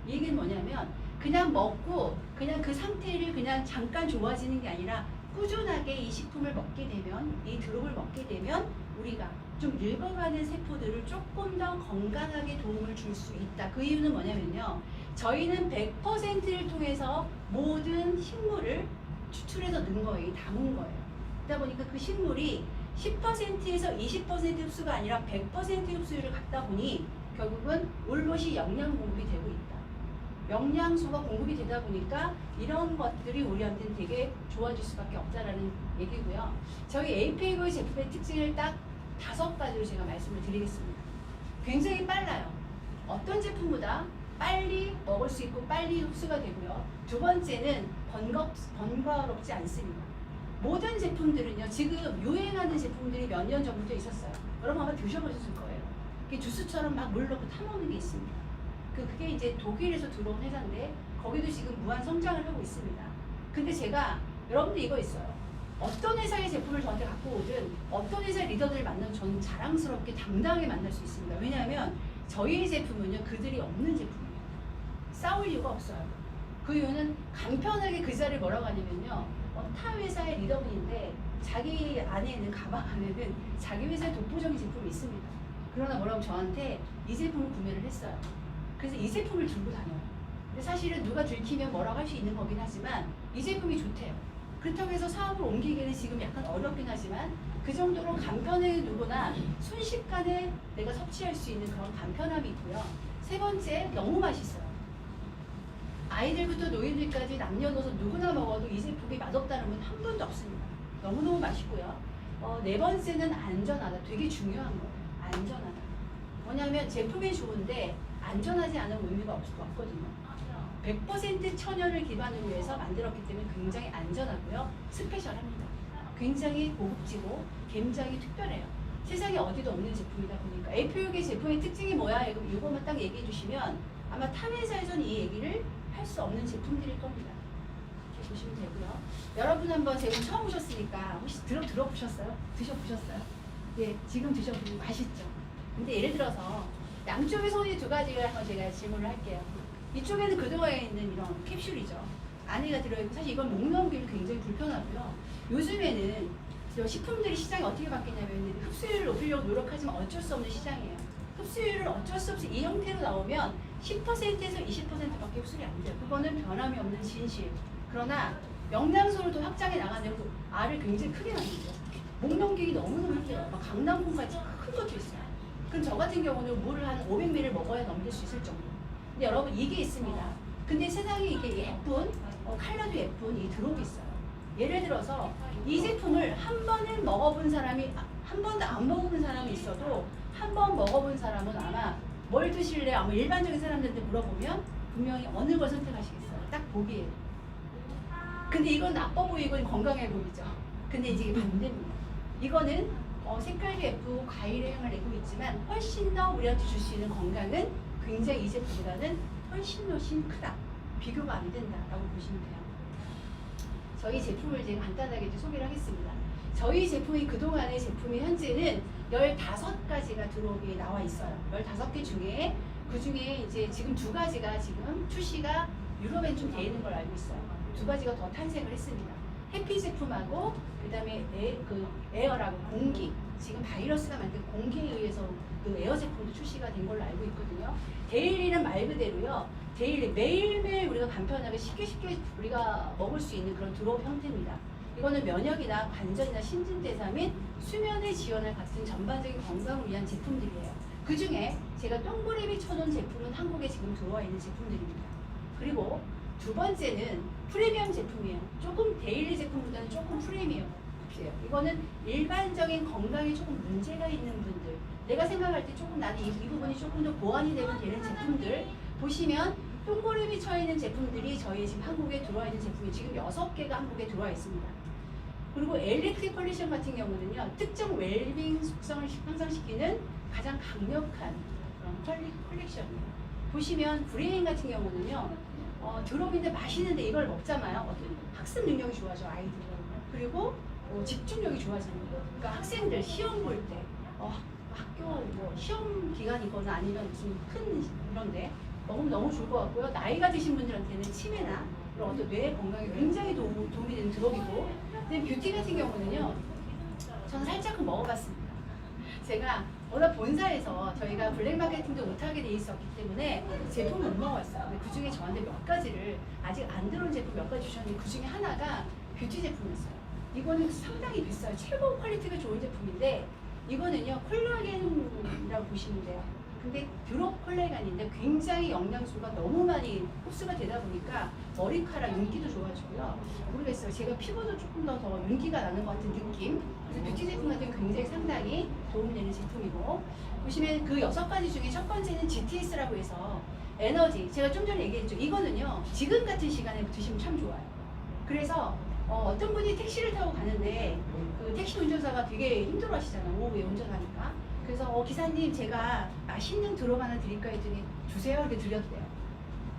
이 얘기는 뭐냐면 그냥 먹고 그냥 그 상태를 그냥 잠깐 좋아지는 게 아니라 꾸준하게 이 식품을 먹게 되면 이 드롭을 먹게 되면 우리가 좀 늙어가는 세포들을 조금 더 건강하게 도움을 줄 수 있다. 그 이유는 뭐냐면요. 저희는 100%를 통해서 모든 식물을 추출해서 넣은 거예요. 담은 거예요. 그러다 보니까 그 식물이 10%에서 20% 흡수가 아니라 100% 흡수율을 갖다 보니 결국은 올롯이 영양 공급이 되고 있다. 영양소가 공급이 되다 보니까 이런 것들이 우리한테는 되게 좋아질 수밖에 없다라는 얘기고요. 저희 APA고의 제품의 특징을 딱 5가지로 제가 말씀을 드리겠습니다. 굉장히 빨라요. 어떤 제품보다 빨리 먹을 수 있고 빨리 흡수가 되고요. 두 번째는 번거롭지 않습니다. 모든 제품들은요. 지금 유행하는 제품들이 몇 년 전부터 있었어요. 여러분 아마 드셔보셨을 거예요. 이게 주스처럼 막 물 넣고 타먹는 게 있습니다. 그게 이제 독일에서 들어온 회사인데 거기도 지금 무한 성장을 하고 있습니다. 근데 제가 여러분들 이거 있어요. 어떤 회사의 제품을 저한테 갖고 오든 어떤 회사의 리더들을 만나면 저는 자랑스럽게 당당하게 만날 수 있습니다. 왜냐하면 저희의 제품은요. 그들이 없는 제품이에요. 싸울 이유가 없어요. 그 이유는 간편하게 그 자리를 뭐라고 하냐면요. 타 회사의 리더분인데 자기 안에 있는 가방 안에는 자기 회사의 독보적인 제품이 있습니다. 그러나 뭐라고 저한테 이 제품을 구매를 했어요. 그래서 이 제품을 들고 다녀요. 근데 사실은 누가 들키면 뭐라고 할 수 있는 거긴 하지만 이 제품이 좋대요. 그렇다고 해서 사업을 옮기기는 지금 약간 어렵긴 하지만 그 정도로 간편하게 누구나 순식간에 내가 섭취할 수 있는 그런 간편함이 있고요. 세 번째, 너무 맛있어요. 아이들부터 노인들까지 남녀노소 누구나 먹어도 이 제품이 맛없다는 분 한 분도 없습니다. 너무너무 맛있고요. 네 번째는 안전하다. 되게 중요한 거예요. 안전하다. 뭐냐면 제품이 좋은데 안전하지 않은 의미가 없거든요. 100% 천연을 기반으로 해서 만들었기 때문에 굉장히 안전하고요. 스페셜합니다. 굉장히 고급지고 굉장히 특별해요. 세상에 어디도 없는 제품이다 보니까 APU의 제품의 특징이 뭐야? 이거만 딱 얘기해 주시면 아마 타 회사에서는 이 얘기를 할 수 없는 제품들일 겁니다. 이렇게 보시면 되고요. 여러분 한번 제품 처음 오셨으니까 혹시 들어보셨어요? 드셔보셨어요? 예, 지금 드셔보면 맛있죠? 근데 예를 들어서 양쪽에 손이 두 가지를 한번 제가 질문을 할게요. 이쪽에는 그동안에 있는 이런 캡슐이죠. 안에가 들어있고 사실 이걸 목 넘기기 굉장히 불편하고요. 요즘에는 식품들이 시장이 어떻게 바뀌냐면 흡수율을 높이려고 노력하지만 어쩔 수 없는 시장이에요. 흡수율을 어쩔 수 없이 이 형태로 나오면 10%에서 20%밖에 흡수율이 안 돼요. 그거는 변함이 없는 진실. 그러나 영양소를 확장해 나가는 그 알을 굉장히 크게 만들죠. 목 넘기기 너무너무 힘들어요. 막 강낭콩까지 큰 것도 있어요. 그럼 저 같은 경우는 물을 한 500ml 먹어야 넘길 수 있을 정도. 근데 여러분 이게 있습니다. 근데 세상에 이게 예쁜 컬러도 예쁜 이 드롭이 있어요. 예를 들어서 이 제품을 한 번은 먹어본 사람이 한 번도 안 먹어본 사람이 있어도 한 번 먹어본 사람은 아마 뭘 드실래? 아마 일반적인 사람들한테 물어보면 분명히 어느 걸 선택하시겠어요? 딱 보기에. 근데 이건 나빠 보이고 건강해 보이죠. 근데 이제 이게 반대입니다. 이거는 색깔도 예쁘고 과일의 향을 내고 있지만 훨씬 더 우리한테 줄 수 있는 건강은 굉장히 이 제품보다는 훨씬 크다. 비교가 안 된다라고 보시면 돼요. 저희 제품을 제가 간단하게 이제 소개를 하겠습니다. 저희 제품이 그동안의 제품이 현재는 15가지가 들어오게 나와 있어요. 15개 중에 그 중에 이제 지금 2가지가 지금 출시가 유럽엔 좀 돼 있는 걸 알고 있어요. 2가지가 더 탄생을 했습니다. 해피 제품하고 그다음에 에어라고 공기, 지금 바이러스가 만든 공기에 의해서 그 에어 제품도 출시가 된 걸로 알고 있거든요. 데일리는 말 그대로요. 데일리 매일매일 우리가 간편하게 쉽게 우리가 먹을 수 있는 그런 드롭 형태입니다. 이거는 면역이나 관절이나 신진대사 및 수면의 지원을 같은 전반적인 건강을 위한 제품들이에요. 그 중에 제가 동그라미 쳐놓은 제품은 한국에 지금 들어와 있는 제품들입니다. 그리고 2번째는 프리미엄 제품이에요. 조금 데일리 제품보다는 조금 프리미엄이에요. 이거는 일반적인 건강에 조금 문제가 있는 분들, 내가 생각할 때 조금 나는 이 부분이 조금 더 보완이 되면 되는 제품들 보시면 동그라미 쳐 있는 제품들이 저희 지금 한국에 들어와 있는 제품이 지금 6개가 한국에 들어와 있습니다. 그리고 엘리트 컬렉션 같은 경우는요, 특정 웰빙 속성을 향상시키는 가장 강력한 그런 컬렉션이에요. 보시면 브레인 같은 경우는요, 드롭인데 맛있는데 이걸 먹잖아요. 어떤 학습 능력이 좋아져 아이들은. 그리고 집중력이 좋아지는 거예요. 그러니까 학생들 시험 볼 때 학교 뭐 시험 기간이거나 아니면 무슨 큰 이런데 먹으면 너무 좋을 것 같고요. 나이가 드신 분들한테는 치매나 그런 어떤 뇌 건강에 굉장히 도움이 되는 드롭이고, 근데 뷰티 같은 경우는요, 저는 살짝 먹어봤습니다. 제가 워낙 본사에서 저희가 블랙 마케팅도 못하게 돼 있었기 때문에 제품을 못 먹었어요. 근데 그 중에 저한테 몇 가지를 아직 안 들어온 제품 몇 가지 주셨는데 그 중에 하나가 뷰티 제품이었어요. 이거는 상당히 비싸요. 최고 퀄리티가 좋은 제품인데 이거는요 콜라겐이라고 보시면 돼요. 근데 드롭 콜라겐인데 굉장히 영양소가 너무 많이 흡수가 되다 보니까 머리카락 윤기도 좋아지고요. 모르겠어요. 제가 피부도 조금 더 윤기가 나는 것 같은 느낌. 그래서 뷰티 제품 같은 굉장히 상당히 도움이 되는 제품이고, 보시면 그 6가지 중에 첫 번째는 GTS라고 해서 에너지. 제가 좀 전에 얘기했죠. 이거는요 지금 같은 시간에 드시면 참 좋아요. 그래서 어떤 분이 택시를 타고 가는데 그 택시 운전사가 되게 힘들어 하시잖아요. 오후에 운전하니까. 그래서 기사님 제가 맛있는 드롭 하나 드릴까 했더니 주세요 이렇게 드렸대요.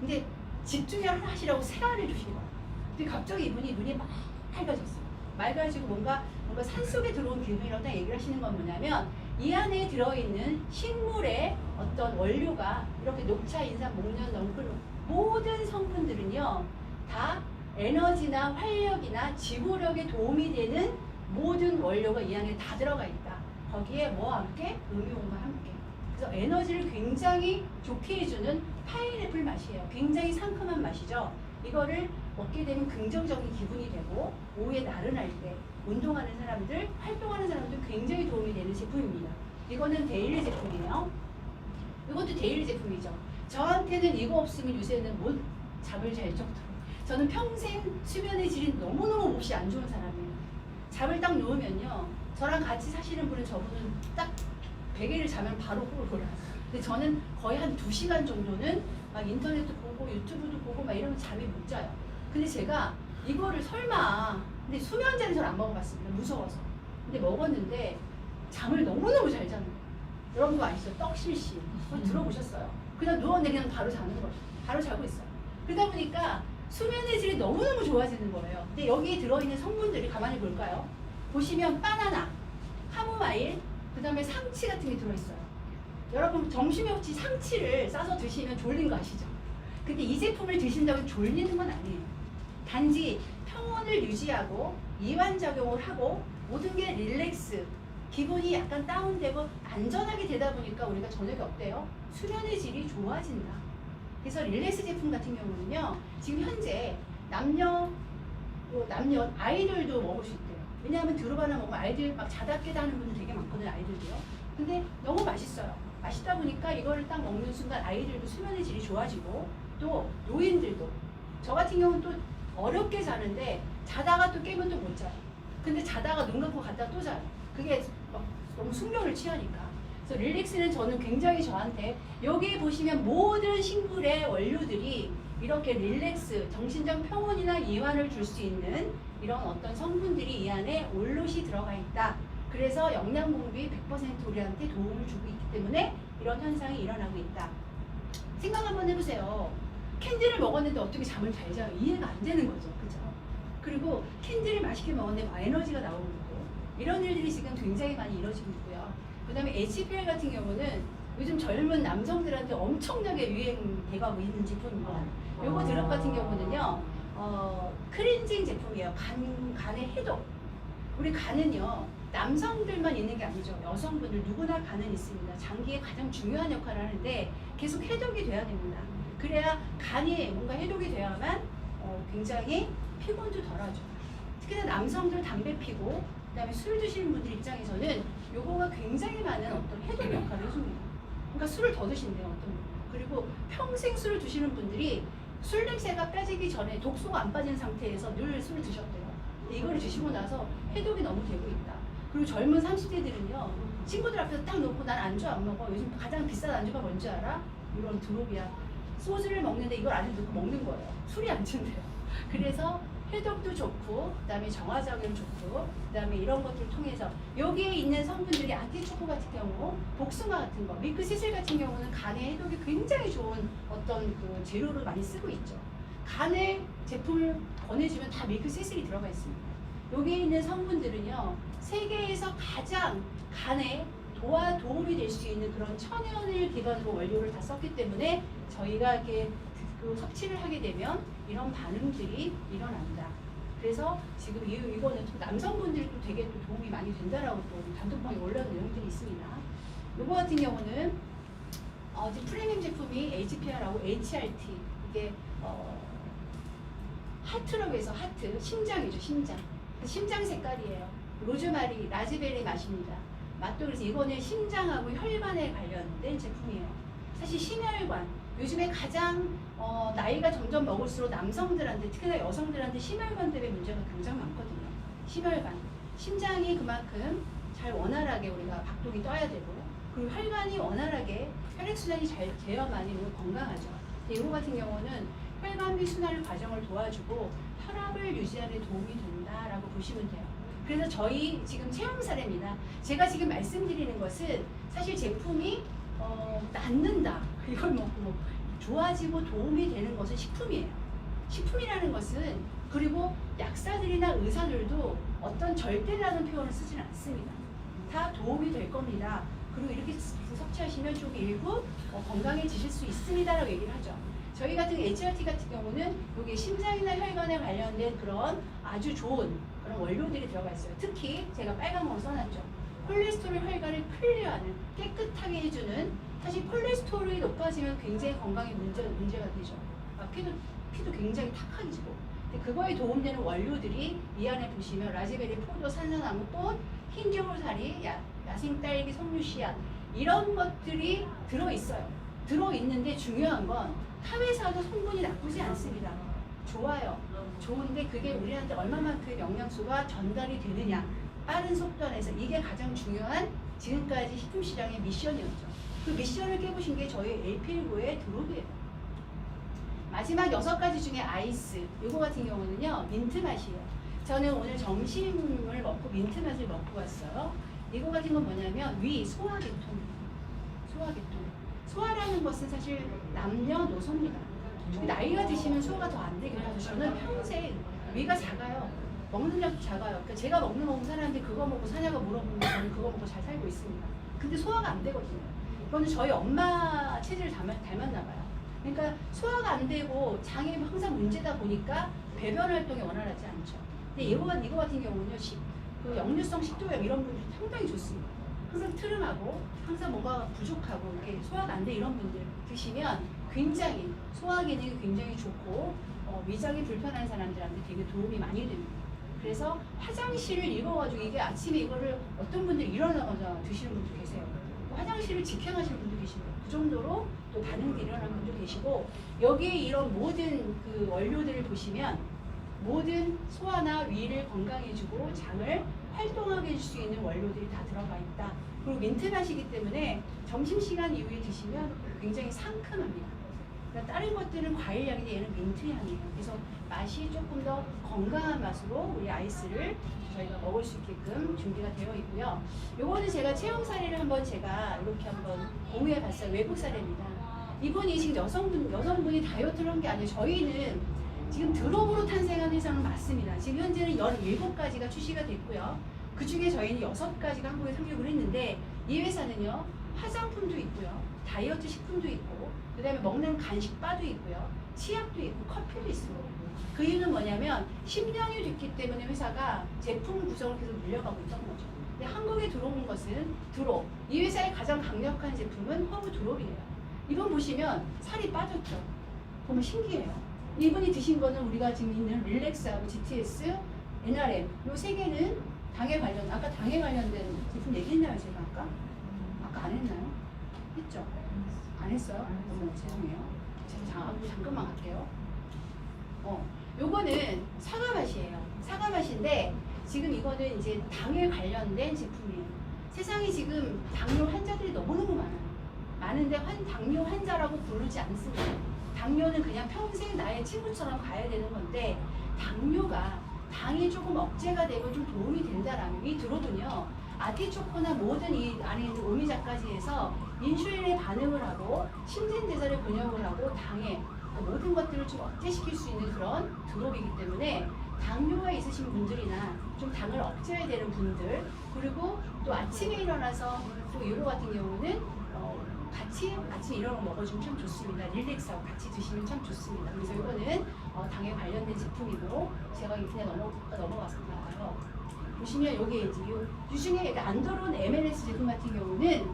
근데 집중을 하시라고 3알을 주시더라고요. 근데 갑자기 이분이 눈이 막 맑아졌어요. 맑아지고 뭔가 산속에 들어온 기분이라고 얘기를 하시는 건 뭐냐면 이 안에 들어있는 식물의 어떤 원료가 이렇게 녹차, 인삼, 목련, 넝쿨 모든 성분들은요 다 에너지나 활력이나 지구력에 도움이 되는 모든 원료가 이 안에 다 들어가 있다. 거기에 뭐와 함께? 음이온과 함께. 그래서 에너지를 굉장히 좋게 해주는 파인애플 맛이에요. 굉장히 상큼한 맛이죠. 이거를 먹게 되면 긍정적인 기분이 되고 오후에 나른할 때 운동하는 사람들, 활동하는 사람들 굉장히 도움이 되는 제품입니다. 이거는 데일리 제품이에요. 이것도 데일리 제품이죠. 저한테는 이거 없으면 요새는 못 잠을 잘 정도로. 저는 평생 수면의 질이 너무너무 몹시 안 좋은 사람이에요. 잠을 딱 누우면요. 저랑 같이 사시는 분은 저분은 딱 베개를 자면 바로 꿀꿀해요. 근데 저는 거의 한 2시간 정도는 막 인터넷도 보고 유튜브도 보고 막 이러면 잠이 못 자요. 근데 제가 이거를 설마, 근데 수면제는 전 안 먹어봤습니다. 무서워서. 근데 먹었는데 잠을 너무너무 잘 자는 거예요. 여러분도 아시죠? 떡실시. 들어보셨어요? 그냥 누웠는데 그냥 바로 자는 거예요. 바로 자고 있어요. 그러다 보니까 수면의 질이 너무너무 좋아지는 거예요. 근데 여기에 들어있는 성분들이 가만히 볼까요? 보시면 바나나, 카모마일, 그 다음에 상치 같은 게 들어있어요. 여러분 점심에 혹시 상치를 싸서 드시면 졸린 거 아시죠? 근데 이 제품을 드신다고 졸리는 건 아니에요. 단지 평온을 유지하고 이완작용을 하고 모든 게 릴렉스, 기분이 약간 다운되고 안전하게 되다 보니까 우리가 저녁에 어때요? 수면의 질이 좋아진다. 그래서 릴렉스 제품 같은 경우는요 지금 현재 남녀 또 남녀 아이들도 먹을 수 있대요. 왜냐하면 드로바나 먹으면 아이들 막 자다 깨다 하는 분들 되게 많거든요. 아이들도요. 근데 너무 맛있어요. 맛있다 보니까 이거를 딱 먹는 순간 아이들도 수면의 질이 좋아지고 또 노인들도 저 같은 경우는 또 어렵게 자는데 자다가 또 깨면 또 못 자요. 근데 자다가 눈 감고 갔다가 또 자요. 그게 막 너무 숙면을 취하니까. 그래서 릴렉스는 저는 굉장히 저한테 여기 보시면 모든 식물의 원료들이 이렇게 릴렉스, 정신적 평온이나 이완을 줄 수 있는 이런 어떤 성분들이 이 안에 올롯이 들어가 있다. 그래서 영양 공급이 100% 우리한테 도움을 주고 있기 때문에 이런 현상이 일어나고 있다. 생각 한번 해보세요. 캔디를 먹었는데 어떻게 잠을 잘 자요? 이해가 안 되는 거죠. 그죠? 그리고 캔디를 맛있게 먹었는데 에너지가 나오는 거고 이런 일들이 지금 굉장히 많이 이루어지고 있고요. 그 다음에 HPL 같은 경우는 요즘 젊은 남성들한테 엄청나게 유행돼가고 있는 제품입니다. 요거 드랍 같은 경우는요, 클렌징 제품이에요. 간의 해독. 우리 간은요, 남성들만 있는 게 아니죠. 여성분들 누구나 간은 있습니다. 장기에 가장 중요한 역할을 하는데 계속 해독이 돼야 됩니다. 그래야 간이 뭔가 해독이 돼야만 굉장히 피곤도 덜하죠. 특히나 남성들 담배 피고 그다음에 술 드시는 분들 입장에서는 요거가 굉장히 많은 어떤 해독 역할을 해줍니다. 그러니까 술을 더 드신대요. 어떤 분은. 그리고 평생 술을 드시는 분들이 술 냄새가 빠지기 전에 독소가 안 빠진 상태에서 늘 술을 드셨대요. 근데 이거를 드시고 나서 해독이 너무 되고 있다. 그리고 젊은 30대들은요. 친구들 앞에서 딱 놓고 난 안주 안 먹어. 요즘 가장 비싼 안주가 뭔지 알아? 이런 드롭이야. 소주를 먹는데 이걸 안에 넣고 먹는 거예요. 술이 안 친대요. 그래서 해독도 좋고, 그 다음에 정화작용 좋고, 그 다음에 이런 것들을 통해서 여기에 있는 성분들이 안티초코 같은 경우, 복숭아 같은 거, 밀크시슬 같은 경우는 간의 해독이 굉장히 좋은 어떤 그 재료로 많이 쓰고 있죠. 간의 제품을 권해주면 다 밀크시슬이 들어가 있습니다. 여기에 있는 성분들은요, 세계에서 가장 간에 도움이 될 수 있는 그런 천연을 기반으로 원료를 다 썼기 때문에 저희가 이렇게 그 섭취를 하게 되면 이런 반응들이 일어난다. 그래서 지금 이거는 또 남성분들도 되게 또 도움이 많이 된다라고 또 단톡방에 올라온 내용들이 있습니다. 이거 같은 경우는 지금 프리미엄 제품이 HPR하고 HRT 이게 하트라고 해서 하트 심장이죠. 심장 색깔이에요. 로즈마리 라즈베리 맛입니다. 맛도 그래서 이거는 심장하고 혈관에 관련된 제품이에요. 사실 심혈관 요즘에 가장 나이가 점점 먹을수록 남성들한테 특히나 여성들한테 심혈관 때문에 문제가 굉장히 많거든요. 심혈관 심장이 그만큼 잘 원활하게 우리가 박동이 떠야 되고 그리고 혈관이 원활하게 혈액순환이 잘 돼야만이 우리가 건강하죠. 이거 같은 경우는 혈관비 순환 과정을 도와주고 혈압을 유지하는 데 도움이 된다라고 보시면 돼요. 그래서 저희 지금 체험 사례입니다. 제가 지금 말씀드리는 것은 사실 제품이 낫는다. 이걸 먹고 좋아지고 도움이 되는 것은 식품이에요. 식품이라는 것은 그리고 약사들이나 의사들도 어떤 절대라는 표현을 쓰지는 않습니다. 다 도움이 될 겁니다. 그리고 이렇게 섭취하시면 좀 일부 건강해지실 수 있습니다라고 얘기를 하죠. 저희 같은 HRT 같은 경우는 여기 심장이나 혈관에 관련된 그런 아주 좋은 그런 원료들이 들어가 있어요. 특히 제가 빨간색으로 써놨죠. 콜레스테롤 혈관을 클리어하는 깨끗하게 해주는 사실 콜레스테롤이 높아지면 굉장히 건강에 문제가 되죠. 피도 굉장히 탁해지고 근데 그거에 도움되는 원료들이 이 안에 보시면 라즈베리, 포도, 산사나무, 꽃, 흰겨울사리, 야생딸기, 석류씨앗 이런 것들이 들어있어요. 들어있는데 중요한 건 타회사도 성분이 나쁘지 않습니다. 좋아요. 좋은데 그게 우리한테 얼마만큼 영양소가 전달이 되느냐 빠른 속도 안에서 이게 가장 중요한 지금까지 식품 시장의 미션이었죠. 그 미션을 깨보신 게 저희 LP19의 드롭이에요. 마지막 6가지 중에 아이스 이거 같은 경우는요 민트 맛이에요. 저는 오늘 점심을 먹고 민트 맛을 먹고 왔어요. 이거 같은 건 뭐냐면 소화계통이에요. 소화라는 것은 사실 남녀노소입니다. 나이가 드시면 소화가 더 안 되긴 하죠. 저는 평생 위가 작아요. 먹는 약도 작아요. 그러니까 제가 먹는 거 사람한테 그거 먹고 사냐고 물어보면 저는 그거 먹고 잘 살고 있습니다. 근데 소화가 안 되거든요. 이거는 저희 엄마 체질을 닮았나 봐요. 그러니까 소화가 안 되고 장에 항상 문제다 보니까 배변 활동이 원활하지 않죠. 근데 이거 같은 경우는요, 그 역류성 식도염 이런 분들이 상당히 좋습니다. 항상 트름하고 항상 뭐가 부족하고 이렇게 소화가 안 돼 이런 분들 드시면 굉장히 소화 기능이 굉장히 좋고 위장이 불편한 사람들한테 되게 도움이 많이 됩니다. 그래서 화장실을 읽어가지고 이게 아침에 이거를 어떤 분들 일어나가자 드시는 분도 계세요. 화장실을 직행하시는 분도 계시고 그 정도로 또 반응이 일어나는 분도 계시고 여기에 이런 모든 그 원료들을 보시면 모든 소화나 위를 건강해주고 장을 활동하게 해줄 수 있는 원료들이 다 들어가 있다. 그리고 민트 맛이기 때문에 점심시간 이후에 드시면 굉장히 상큼합니다. 그러니까 다른 것들은 과일 향인데 얘는 민트 향이에요. 그래서 맛이 조금 더 건강한 맛으로 우리 아이스를 저희가 먹을 수 있게끔 준비가 되어 있고요. 요거는 제가 체험 사례를 한번 제가 이렇게 한번 공유해 봤어요. 외국 사례입니다. 이분이 지금 여성분이 다이어트를 한 게 아니에요. 저희는 지금 드롭으로 탄생한 회사는 맞습니다. 지금 현재는 17가지가 출시가 됐고요. 그 중에 저희는 6가지가 한국에 상륙을 했는데 이 회사는요. 화장품도 있고요. 다이어트 식품도 있고 그 다음에 먹는 간식바도 있고요. 치약도 있고 커피도 있습니다. 그 이유는 뭐냐면 10년이 됐기 때문에 회사가 제품 구성을 계속 늘려가고 있던 거죠. 근데 한국에 들어온 것은 드롭. 이 회사의 가장 강력한 제품은 허브 드롭이에요. 이건 보시면 살이 빠졌죠. 보면 신기해요. 이분이 드신 거는 우리가 지금 있는 릴렉스하고 GTS, NRM 이 세 개는 당에 관련, 아까 당에 관련된 제품 얘기했나요 제가 아까? 아까 안 했나요? 했죠? 안 했어요? 죄송해요. 제가 잠깐만 갈게요. 요거는 사과 맛이에요. 사과 맛인데 지금 이거는 이제 당에 관련된 제품이에요. 세상에 지금 당뇨 환자들이 너무너무 많아요. 많은데 당뇨 환자라고 부르지 않습니다. 당뇨는 그냥 평생 나의 친구처럼 가야 되는 건데 당뇨가 당이 조금 억제가 되고 좀 도움이 된다라면 이 드롭은요. 아티초코나 모든 이 안에 있는 오미자까지 해서 인슐린에 반응을 하고 신진대사를 번역을 하고 당의 모든 것들을 좀 억제시킬 수 있는 그런 드롭이기 때문에 당뇨가 있으신 분들이나 좀 당을 억제해야 되는 분들 그리고 또 아침에 일어나서 또 이거 같은 경우는 같이 아침에 이런 거 먹어주면 참 좋습니다. 릴렉스하고 같이 드시면 참 좋습니다. 그래서 이거는 당에 관련된 제품이고 제가 그냥 넘어갔을까요? 보시면 여기 이제 이 중에 안드론 MLS 제품 같은 경우는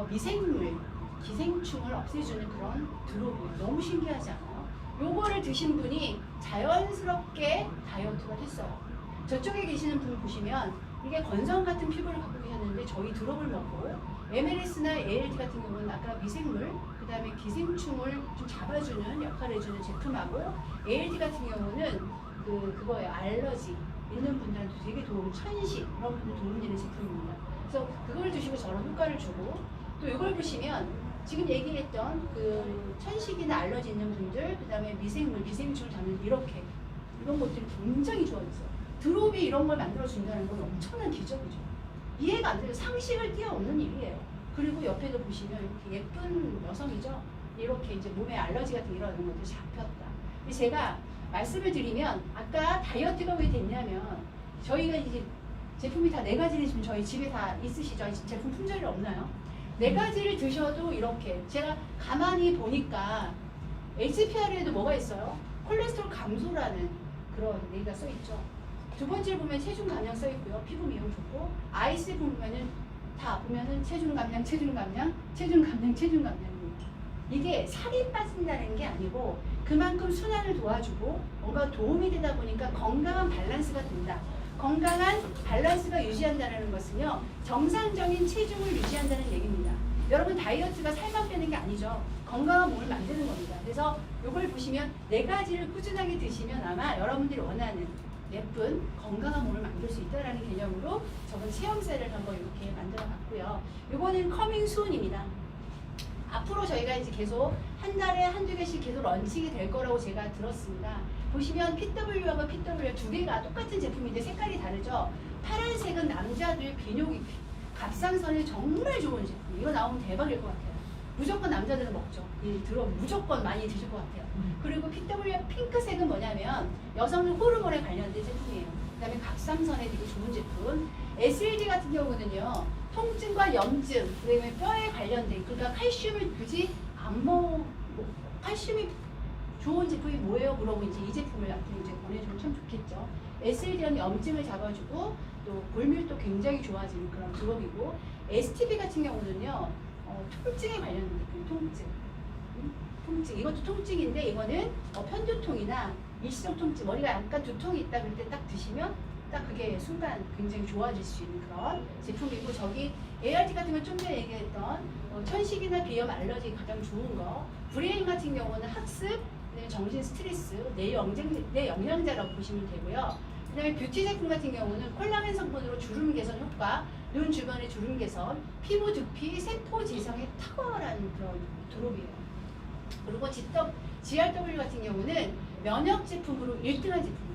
미생물, 기생충을 없애주는 그런 드롭이에요. 너무 신기하지 않아요? 요거를 드신 분이 자연스럽게 다이어트가 됐어요. 저쪽에 계시는 분 보시면 이게 건성 같은 피부를 갖고 계셨는데 저희 드롭을 먹고 MLS나 ALT 같은 경우는 아까 미생물, 그 다음에 기생충을 좀 잡아주는 역할을 해주는 제품하고 ALT 같은 경우는 그거예요. 알러지 있는 분들한테 되게 천식 이런 분들 도움 되는 제품입니다. 그래서 그걸 드시고 저런 효과를 주고 또 이걸 보시면 지금 얘기했던 그 천식이나 알러지 있는 분들, 그 다음에 미생물, 기생충을 잡는 이렇게 이런 것들이 굉장히 좋아졌어요. 드롭이 이런 걸 만들어준다는 건 엄청난 기적이죠. 이해가 안 돼요. 상식을 뛰어넘는 일이에요. 그리고 옆에도 보시면 이렇게 예쁜 여성이죠. 이렇게 이제 몸에 알러지 같은 이런 것들이 잡혔다. 제가 말씀을 드리면 아까 다이어트가 왜 됐냐면 저희가 이제 제품이 다 4가지는 지금 저희 집에 다 있으시죠? 제품 품절이 없나요? 4가지를 드셔도 이렇게 제가 가만히 보니까 HPR에도 뭐가 있어요? 콜레스테롤 감소라는 그런 얘기가 써있죠. 두 번째를 보면 체중 감량 써있고요. 피부 미용 좋고 아이스 보면은 다 보면은 체중 감량, 체중 감량, 체중 감량, 체중 감량입니다. 이게 살이 빠진다는 게 아니고 그만큼 순환을 도와주고 뭔가 도움이 되다 보니까 건강한 밸런스가 된다. 건강한 밸런스가 유지한다는 것은요. 정상적인 체중을 유지한다는 얘기입니다. 여러분 다이어트가 살만 빼는 게 아니죠. 건강한 몸을 만드는 겁니다. 그래서 이걸 보시면 4가지를 꾸준하게 드시면 아마 여러분들이 원하는 예쁜 건강한 몸을 만들 수 있다는 개념으로 저번 체험사를 한번 이렇게 만들어 봤고요. 이거는 커밍 순입니다. 앞으로 저희가 이제 계속 한 달에 1~2개씩 계속 런칭이 될 거라고 제가 들었습니다. 보시면 PW하고 PW 2개가 똑같은 제품인데 색깔이 다르죠. 파란색은 남자들 비뇨기 갑상선에 정말 좋은 제품. 이거 나오면 대박일 것 같아요. 무조건 남자들은 먹죠. 무조건 많이 드실 것 같아요. 그리고 PW 핑크색은 뭐냐면 여성들 호르몬에 관련된 제품이에요. 그 다음에 갑상선에 되게 좋은 제품. SLD 같은 경우는요. 통증과 염증, 그다음에 뼈에 관련된 그러니까 칼슘을 굳이 안 칼슘이 좋은 제품이 뭐예요? 물어보면 이제 이 제품을 앞으로 이제 보내주면 참 좋겠죠. SLD는 염증을 잡아주고 또 골밀도 굉장히 좋아지는 그런 드롭이고 STB 같은 경우는요. 통증에 관련된 제품, 통증. 이것도 통증인데 이거는 편두통이나 일시적 통증, 머리가 약간 두통이 있다 그럴 때 딱 드시면 딱 그게 순간 굉장히 좋아질 수 있는 그런 제품이고, 저기 ART 같은 건 좀 전에 얘기했던 천식이나 비염, 알러지 가장 좋은 거, 브레인 같은 경우는 학습, 그다음에 정신 스트레스, 내 영양제라고 보시면 되고요. 그다음에 뷰티 제품 같은 경우는 콜라겐 성분으로 주름 개선 효과, 눈 주변의 주름 개선, 피부 두피, 세포 지성에 탁월한 그런 드롭이에요. 그리고 GRW 같은 경우는 면역 제품으로 1등한 제품이에요.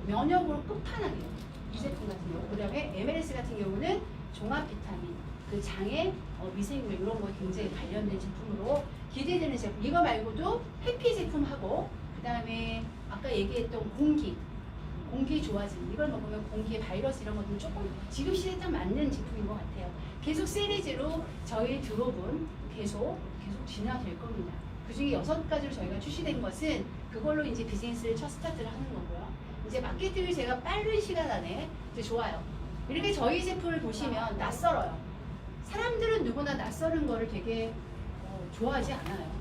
면역으로 끝판왕이에요. 이 제품 같은 경우. 그다음에 MLS 같은 경우는 종합 비타민, 그 장애, 미생물 이런 거 굉장히 관련된 제품으로 기대되는 제품. 이거 말고도 해피 제품하고, 그다음에 아까 얘기했던 공기 좋아지는, 이걸 먹으면 공기의 바이러스 이런 것들 조금 지금 시대에 딱 맞는 제품인 것 같아요. 계속 시리즈로 저희 드롭은 계속 진화될 겁니다. 그 중에 6가지로 저희가 출시된 것은 그걸로 이제 비즈니스를 첫 스타트를 하는 거고요. 이제 마케팅을 제가 빠른 시간 안에 이제 좋아요. 이렇게 저희 제품을 보시면 낯설어요. 사람들은 누구나 낯설은 거를 되게 좋아하지 않아요.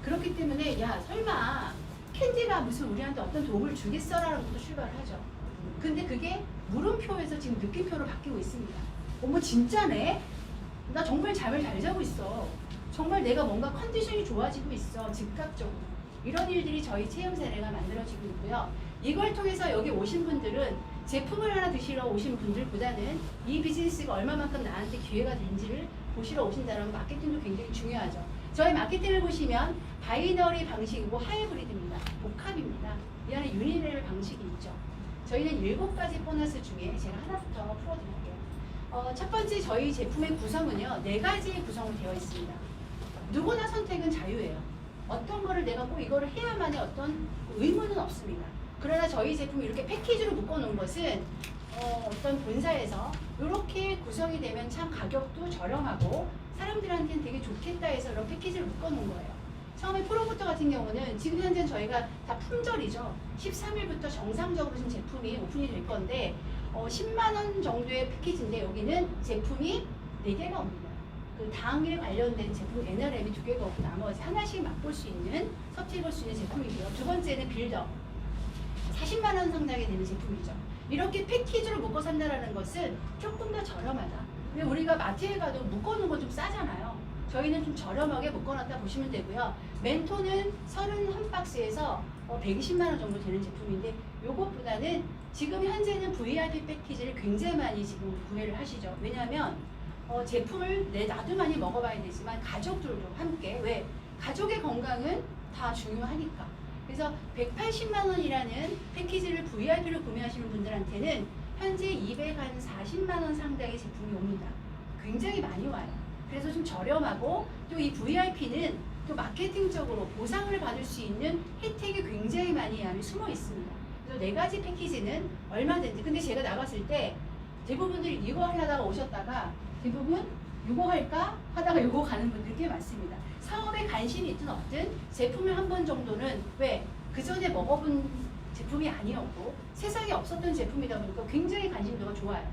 그렇기 때문에 야 설마 캔디가 무슨 우리한테 어떤 도움을 주겠어라는 것도 출발을 하죠. 근데 그게 물음표에서 지금 느낌표로 바뀌고 있습니다. 어머 진짜네? 나 정말 잠을 잘 자고 있어. 정말 내가 뭔가 컨디션이 좋아지고 있어. 즉각적으로. 이런 일들이 저희 체험 사례가 만들어지고 있고요. 이걸 통해서 여기 오신 분들은 제품을 하나 드시러 오신 분들보다는 이 비즈니스가 얼마만큼 나한테 기회가 된지를 보시러 오신다는 마케팅도 굉장히 중요하죠. 저희 마케팅을 보시면 바이너리 방식이고 하이브리드입니다. 복합입니다. 이 안에 유니레벨 방식이 있죠. 저희는 7가지 보너스 중에 제가 하나부터 풀어드릴게요. 첫 번째 저희 제품의 구성은요. 4가지의 구성으로 되어 있습니다. 누구나 선택은 자유예요. 어떤 거를 내가 꼭 이거를 해야만의 어떤 의무는 없습니다. 그러나 저희 제품이 이렇게 패키지로 묶어놓은 것은 어떤 본사에서 이렇게 구성이 되면 참 가격도 저렴하고 사람들한테는 되게 좋겠다 해서 이런 패키지를 묶어놓은 거예요. 처음에 프로모터 같은 경우는 지금 현재 저희가 다 품절이죠. 13일부터 정상적으로 지금 제품이 오픈이 될 건데 10만 원 정도의 패키지인데 여기는 제품이 4개가 옵니다. 그 당일에 관련된 제품 NRM이 2개가 없고 나머지 하나씩 맛볼 수 있는, 섭취해볼 수 있는 제품이고요. 두 번째는 빌더. 40만 원 상당이 되는 제품이죠. 이렇게 패키지로 묶어 산다는 것은 조금 더 저렴하다. 근데 우리가 마트에 가도 묶어놓은 건 좀 싸잖아요. 저희는 좀 저렴하게 묶어놨다 보시면 되고요. 멘토는 31박스에서 120만 원 정도 되는 제품인데 요것보다는 지금 현재는 VIP 패키지를 굉장히 많이 지금 구매를 하시죠. 왜냐하면 제품을 나도 많이 먹어봐야 되지만 가족들도 함께, 왜? 가족의 건강은 다 중요하니까. 그래서 180만 원이라는 패키지를 VIP로 구매하시는 분들한테는 현재 240만 원 상당의 제품이 옵니다. 굉장히 많이 와요. 그래서 좀 저렴하고, 또 이 VIP는 또 마케팅적으로 보상을 받을 수 있는 혜택이 굉장히 많이 안에 숨어 있습니다. 그래서 4가지 패키지는 얼마든지. 근데 제가 나갔을 때 대부분들이 이거 하려다가 오셨다가 대부분 이거 할까 하다가 이거 가는 분들 꽤 많습니다. 사업에 관심이 있든 없든 제품을 한 번 정도는, 왜? 그 전에 먹어본 제품이 아니었고 세상에 없었던 제품이다 보니까 굉장히 관심도가 좋아요.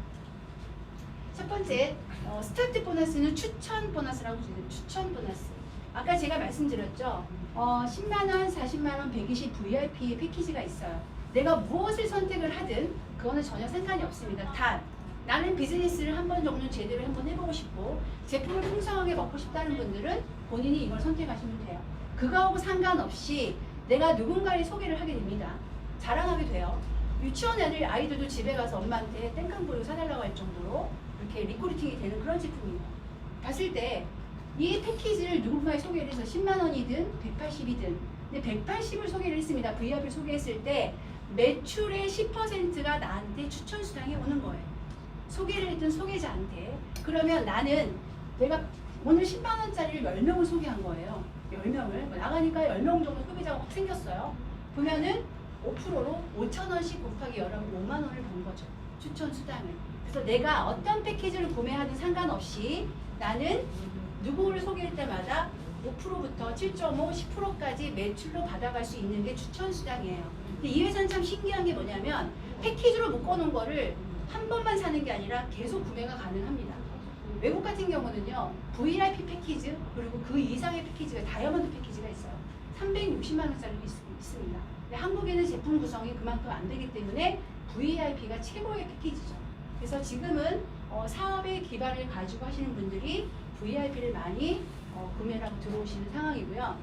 첫 번째 스타트 보너스는 추천 보너스라고 부르는 추천 보너스. 아까 제가 말씀드렸죠. 10만원, 40만원, 120 VIP 패키지가 있어요. 내가 무엇을 선택을 하든 그거는 전혀 상관이 없습니다. 단 나는 비즈니스를 한 번 정도는 제대로 한번 해보고 싶고 제품을 풍성하게 먹고 싶다는 분들은 본인이 이걸 선택하시면 돼요. 그거하고 상관없이 내가 누군가의 소개를 하게 됩니다. 자랑하게 돼요. 유치원 애들 아이들도 집에 가서 엄마한테 땡깡보육 사달라고 할 정도로 이렇게 리크루팅이 되는 그런 제품이에요. 봤을 때 이 패키지를 누군가에 소개를 해서 10만 원이든 180이든, 근데 180을 소개를 했습니다. VIP를 소개했을 때 매출의 10%가 나한테 추천 수당이 오는 거예요. 소개를 했던 소개자한테. 그러면 나는 내가 오늘 10만 원짜리를 10명을 소개한 거예요. 10명을. 나가니까 10명 정도 소비자가 확 생겼어요. 보면은 5%로 5천 원씩 곱하기 열하면 5만 원을 번 거죠. 추천 수당을. 그래서 내가 어떤 패키지를 구매하든 상관없이 나는 누구를 소개할 때마다 5%부터 7.5, 10%까지 매출로 받아갈 수 있는 게 추천 수당이에요. 근데 이 회사는 참 신기한 게 뭐냐면 패키지로 묶어놓은 거를 한 번만 사는 게 아니라 계속 구매가 가능합니다. 외국 같은 경우는요, VIP 패키지 그리고 그 이상의 패키지가 다이아몬드 패키지가 있어요. 360만 원짜리도 있습니다. 근데 한국에는 제품 구성이 그만큼 안 되기 때문에 VIP가 최고의 패키지죠. 그래서 지금은 사업의 기반을 가지고 하시는 분들이 VIP를 많이 구매를 하고 들어오시는 상황이고요.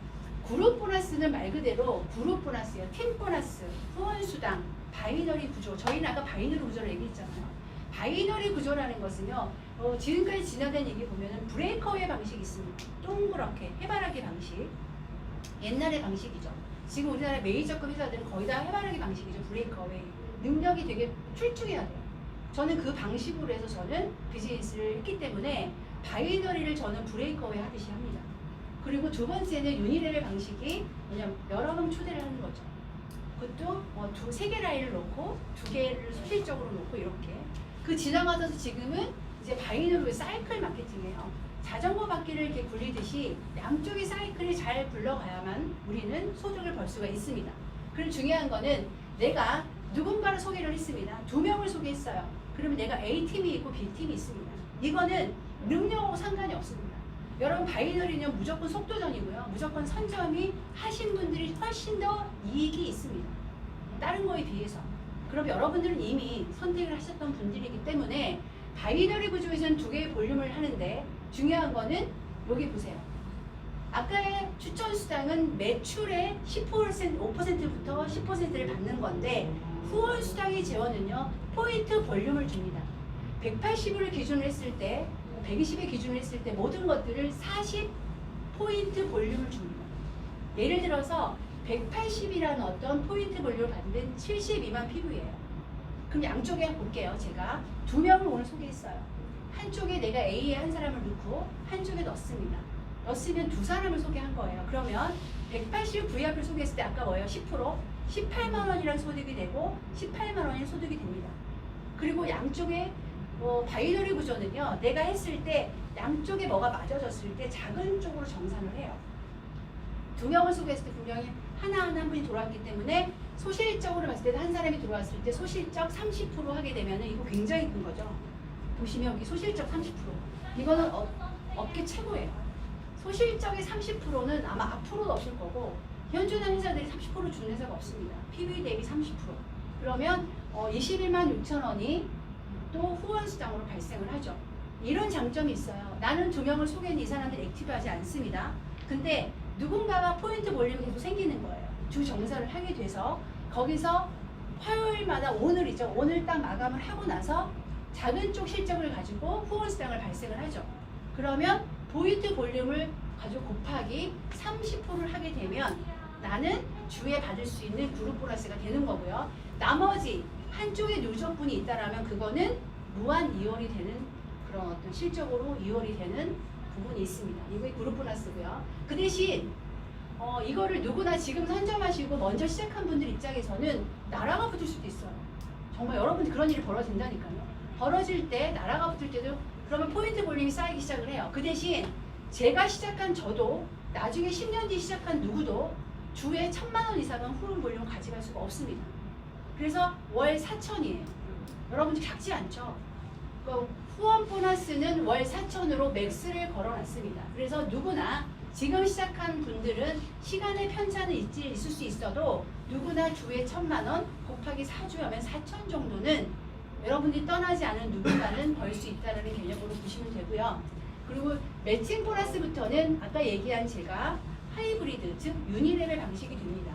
그룹 보너스는 말 그대로 그룹 보너스예요. 팀 보너스, 후원 수당, 바이너리 구조. 저희는 아까 바이너리 구조를 얘기했잖아요. 바이너리 구조라는 것은요. 지금까지 지나간 얘기 보면은 브레이커웨이 방식이 있습니다. 동그랗게 해바라기 방식. 옛날의 방식이죠. 지금 우리나라 메이저급 회사들은 거의 다 해바라기 방식이죠. 브레이커웨이. 능력이 되게 출중해야 돼요. 저는 그 방식으로 해서 저는 비즈니스를 했기 때문에 바이너리를 저는 브레이커웨이 하듯이 합니다. 그리고 두 번째는 유니레벨 방식이 뭐냐면 여러 명 초대를 하는 거죠. 그것도 세 개 라인을 놓고 두 개를 소실적으로 놓고 이렇게. 그 지나가서 지금은 이제 바이너리 사이클 마케팅이에요. 자전거 바퀴를 이렇게 굴리듯이 양쪽의 사이클이 잘 굴러가야만 우리는 소득을 벌 수가 있습니다. 그리고 중요한 거는 내가 누군가를 소개를 했습니다. 2명을 소개했어요. 그러면 내가 A팀이 있고 B팀이 있습니다. 이거는 능력하고 상관이 없습니다. 여러분 바이너리는 무조건 속도전이고요. 무조건 선점이 하신 분들이 훨씬 더 이익이 있습니다. 다른 거에 비해서. 그럼 여러분들은 이미 선택을 하셨던 분들이기 때문에 바이너리 구조에서는 두 개의 볼륨을 하는데 중요한 거는 여기 보세요. 아까의 추천 수당은 매출의 5%부터 10%를 받는 건데 후원 수당의 재원은요 포인트 볼륨을 줍니다. 180을 기준으로 했을 때 120의 기준으로 했을 때 모든 것들을 40포인트 볼륨을 줍니다. 예를 들어서 180이라는 어떤 포인트 볼륨을 받는 72만 피부예요. 그럼 양쪽에 볼게요. 제가 2명을 오늘 소개했어요. 한쪽에 내가 A에 한 사람을 넣고 한쪽에 넣습니다. 넣었으면 두 사람을 소개한 거예요. 그러면 180 VIP를 소개했을 때 아까 뭐예요? 10%? 18만 원이라는 소득이 되고 18만 원이 소득이 됩니다. 그리고 양쪽에 바이너리 구조는요. 내가 했을 때 양쪽에 뭐가 맞아졌을 때 작은 쪽으로 정산을 해요. 2명을 소개했을 때 분명히 하나하나 한 분이 들어왔기 때문에 소실적으로 봤을 때도 한 사람이 들어왔을 때 소실적 30% 하게 되면 이거 굉장히 큰 거죠. 보시면 여기 소실적 30%. 이거는 업계 최고예요. 소실적의 30%는 아마 앞으로도 없을 거고 현존하는 회사들이 30% 주는 회사가 없습니다. PB 대비 30%. 그러면 21만 6천 원이 또 후원 수당으로 발생을 하죠. 이런 장점이 있어요. 나는 2명을 소개했는데 이 사람들이 액티브하지 않습니다. 근데 누군가가 포인트 볼륨이 계속 생기는 거예요. 주 정산을 하게 돼서 거기서 화요일마다 오늘이죠. 오늘 딱 마감을 하고 나서 작은 쪽 실적을 가지고 후원 수당을 발생을 하죠. 그러면 포인트 볼륨을 가지고 곱하기 30%를 하게 되면 나는 주에 받을 수 있는 그룹 보너스가 되는 거고요. 나머지 한쪽에 누적분이 있다라면 그거는 무한 이월이 되는 그런 어떤 실적으로 이월이 되는 부분이 있습니다. 이게 그룹 보너스고요. 그 대신 이거를 누구나 지금 선점하시고 먼저 시작한 분들 입장에서는 나라가 붙을 수도 있어요. 정말 여러분 그런 일이 벌어진다니까요. 벌어질 때 나라가 붙을 때도 그러면 포인트 볼륨이 쌓이기 시작을 해요. 그 대신 제가 시작한 저도 나중에 10년 뒤 시작한 누구도 주에 1,000만 원 이상은 후원 볼륨을 가져갈 수가 없습니다. 그래서 월 4천이에요. 여러분들 작지 않죠? 그 후원 보너스는 월 4천으로 맥스를 걸어놨습니다. 그래서 누구나 지금 시작한 분들은 시간의 편차는 있을 수 있어도 누구나 주에 1,000만 원 곱하기 4주 하면 4천 정도는 여러분들이 떠나지 않은 누군가는 벌 수 있다는 개념으로 보시면 되고요. 그리고 매칭 보너스부터는 아까 얘기한 제가 하이브리드, 즉 유니레벨 방식이 됩니다.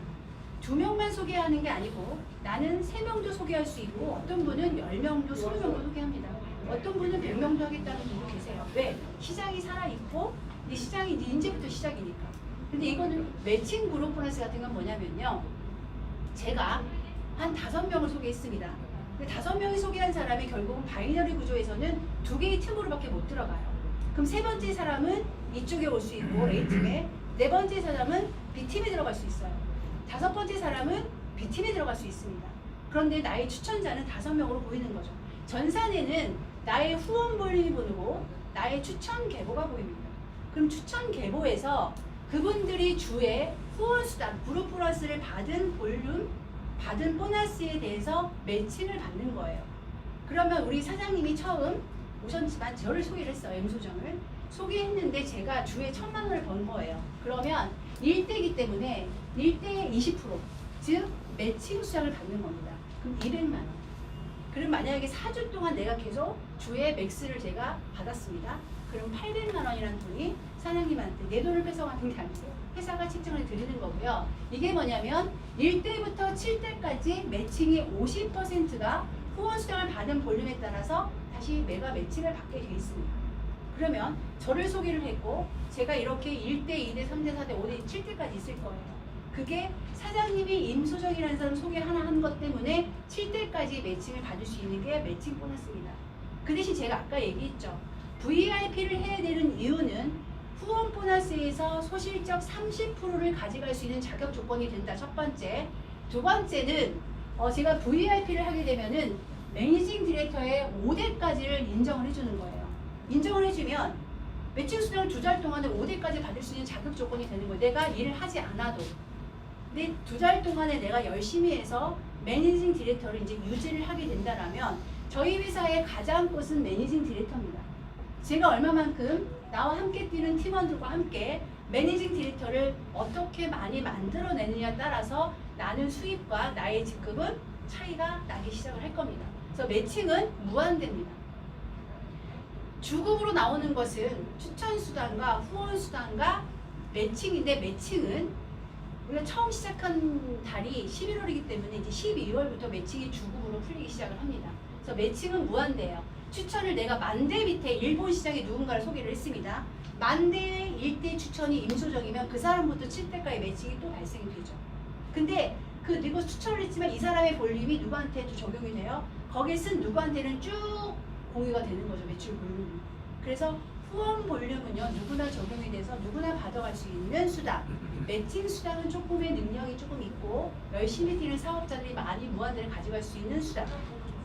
2명만 소개하는 게 아니고 나는 3명도 소개할 수 있고 어떤 분은 10명도 20명도 소개합니다. 어떤 분은 100명도 하겠다는 분도 계세요. 왜? 시장이 살아있고 이 시장이 이제부터 시작이니까. 근데 이거는 매칭 그룹 보너스 같은 건 뭐냐면요. 제가 한 5명을 소개했습니다. 근데 5명이 소개한 사람이 결국은 바이너리 구조에서는 2개의 틈으로밖에 못 들어가요. 그럼 세 번째 사람은 이쪽에 올 수 있고 A팀에, 네 번째 사람은 B팀에 들어갈 수 있어요. 5번째 사람은 B팀에 들어갈 수 있습니다. 그런데 나의 추천자는 5명으로 보이는 거죠. 전산에는 나의 후원 볼륨이 보이고 나의 추천 계보가 보입니다. 그럼 추천 계보에서 그분들이 주에 후원 수당, 그룹 보너스를 받은 볼륨, 받은 보너스에 대해서 매칭을 받는 거예요. 그러면 우리 사장님이 처음 오셨지만 저를 소개를 했어요. M소정을. 소개했는데 제가 주에 1,000만 원을 번 거예요. 그러면 1대이기 때문에 1대에 20%, 즉 매칭 수당을 받는 겁니다. 그럼 200만 원. 그럼 만약에 4주 동안 내가 계속 주에 맥스를 제가 받았습니다. 그럼 800만 원이라는 돈이 사장님한테 내 돈을 뺏어가는 게 아니고 회사가 책정을 드리는 거고요. 이게 뭐냐면 1대부터 7대까지 매칭이 50%가 후원 수당을 받은 볼륨에 따라서 다시 매가 매칭을 받게 되어 있습니다. 그러면 저를 소개를 했고 제가 이렇게 1대, 2대, 3대, 4대, 5대, 7대까지 있을 거예요. 그게 사장님이 임소정이라는 사람 소개 하나 한 것 때문에 7대까지 매칭을 받을 수 있는 게 매칭 보너스입니다. 그 대신 제가 아까 얘기했죠. VIP를 해야 되는 이유는 후원 보너스에서 소실적 30%를 가져갈 수 있는 자격 조건이 된다. 첫 번째. 두 번째는 제가 VIP를 하게 되면은 매니징 디렉터의 5대까지를 인정을 해주는 거예요. 인정을 해주면 매칭 수당을 2달 동안에 5대까지 받을 수 있는 자격 조건이 되는 거예요. 내가 일을 하지 않아도. 근데 2달 동안에 내가 열심히 해서 매니징 디렉터를 이제 유지를 하게 된다라면 저희 회사의 가장 꽃은 매니징 디렉터입니다. 제가 얼마만큼 나와 함께 뛰는 팀원들과 함께 매니징 디렉터를 어떻게 많이 만들어내느냐에 따라서 나는 수입과 나의 직급은 차이가 나기 시작을 할 겁니다. 그래서 매칭은 무한대입니다. 주급으로 나오는 것은 추천수당과 후원수당과 매칭인데 매칭은 우리가 처음 시작한 달이 11월이기 때문에 이제 12월부터 매칭이 주급으로 풀리기 시작을 합니다. 그래서 매칭은 무한대예요. 추천을 내가 10,000대 밑에 일본 시장에 누군가를 소개를 했습니다. 10,000대의 1대 추천이 임소정이면 그 사람부터 7대까지 매칭이 또 발생이 되죠. 근데 그리고 추천을 했지만 이 사람의 볼륨이 누구한테도 적용이 돼요. 거기에 쓴 누구한테는 쭉 공유가 되는 거죠. 매출 볼륨이. 그래서 후원 볼륨은요. 누구나 적용이 돼서 누구나 받아갈 수 있는 수당. 매칭 수당은 조금의 능력이 조금 있고 열심히 뛰는 사업자들이 많이 무한대를 가져갈 수 있는 수당.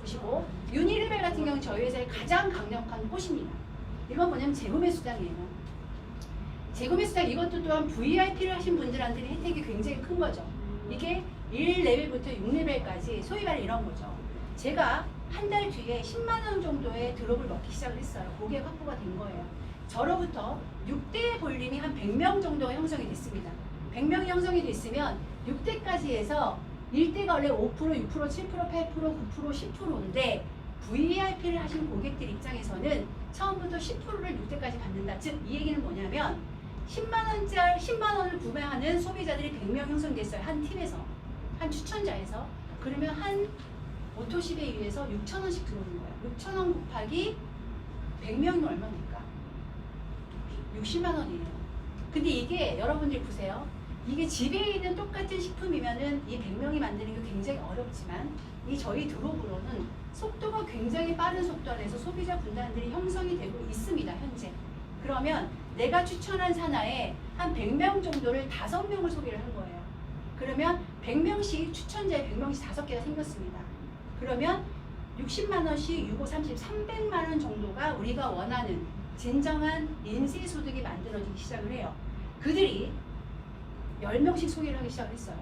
보시고 유니레벨 같은 경우는 저희 회사의 가장 강력한 꽃입니다. 이건 뭐냐면 재구매 수당이에요. 재구매 수당 이것도 또한 VIP를 하신 분들한테는 혜택이 굉장히 큰 거죠. 이게 1레벨부터 6레벨까지 소위 말해 이런 거죠. 제가 한 달 뒤에 10만 원 정도의 드롭을 먹기 시작을 했어요. 고객 확보가 된 거예요. 저로부터 6대 볼륨이 한 100명 정도가 형성이 됐습니다. 100명이 형성이 됐으면 6대까지 해서 1대가 원래 5%, 6%, 7%, 8%, 9%, 10%인데 VIP를 하신 고객들 입장에서는 처음부터 10%를 6대까지 받는다. 즉 이 얘기는 뭐냐면 10만 원을 구매하는 소비자들이 100명 형성됐어요. 한 팀에서, 한 추천자에서. 그러면 한 오토십에 의해서 6,000원씩 들어오는 거예요. 6,000원 곱하기 100명이면 얼마입니까? 60만 원이에요. 근데 이게 여러분들 보세요. 이게 집에 있는 똑같은 식품이면은 이 100명이 만드는 게 굉장히 어렵지만 이 저희 드롭으로는 속도가 굉장히 빠른 속도 안에서 소비자 군단들이 형성이 되고 있습니다. 현재. 그러면 내가 추천한 산하에 한 100명 정도를 5명을 소개를 한 거예요. 그러면 100명씩 추천자에 100명씩 5개가 생겼습니다. 그러면 60만 원씩 6, 5, 30, 300만 원 정도가 우리가 원하는 진정한 인쇄소득이 만들어지기 시작을 해요. 그들이 10명씩 소개를 하기 시작했어요.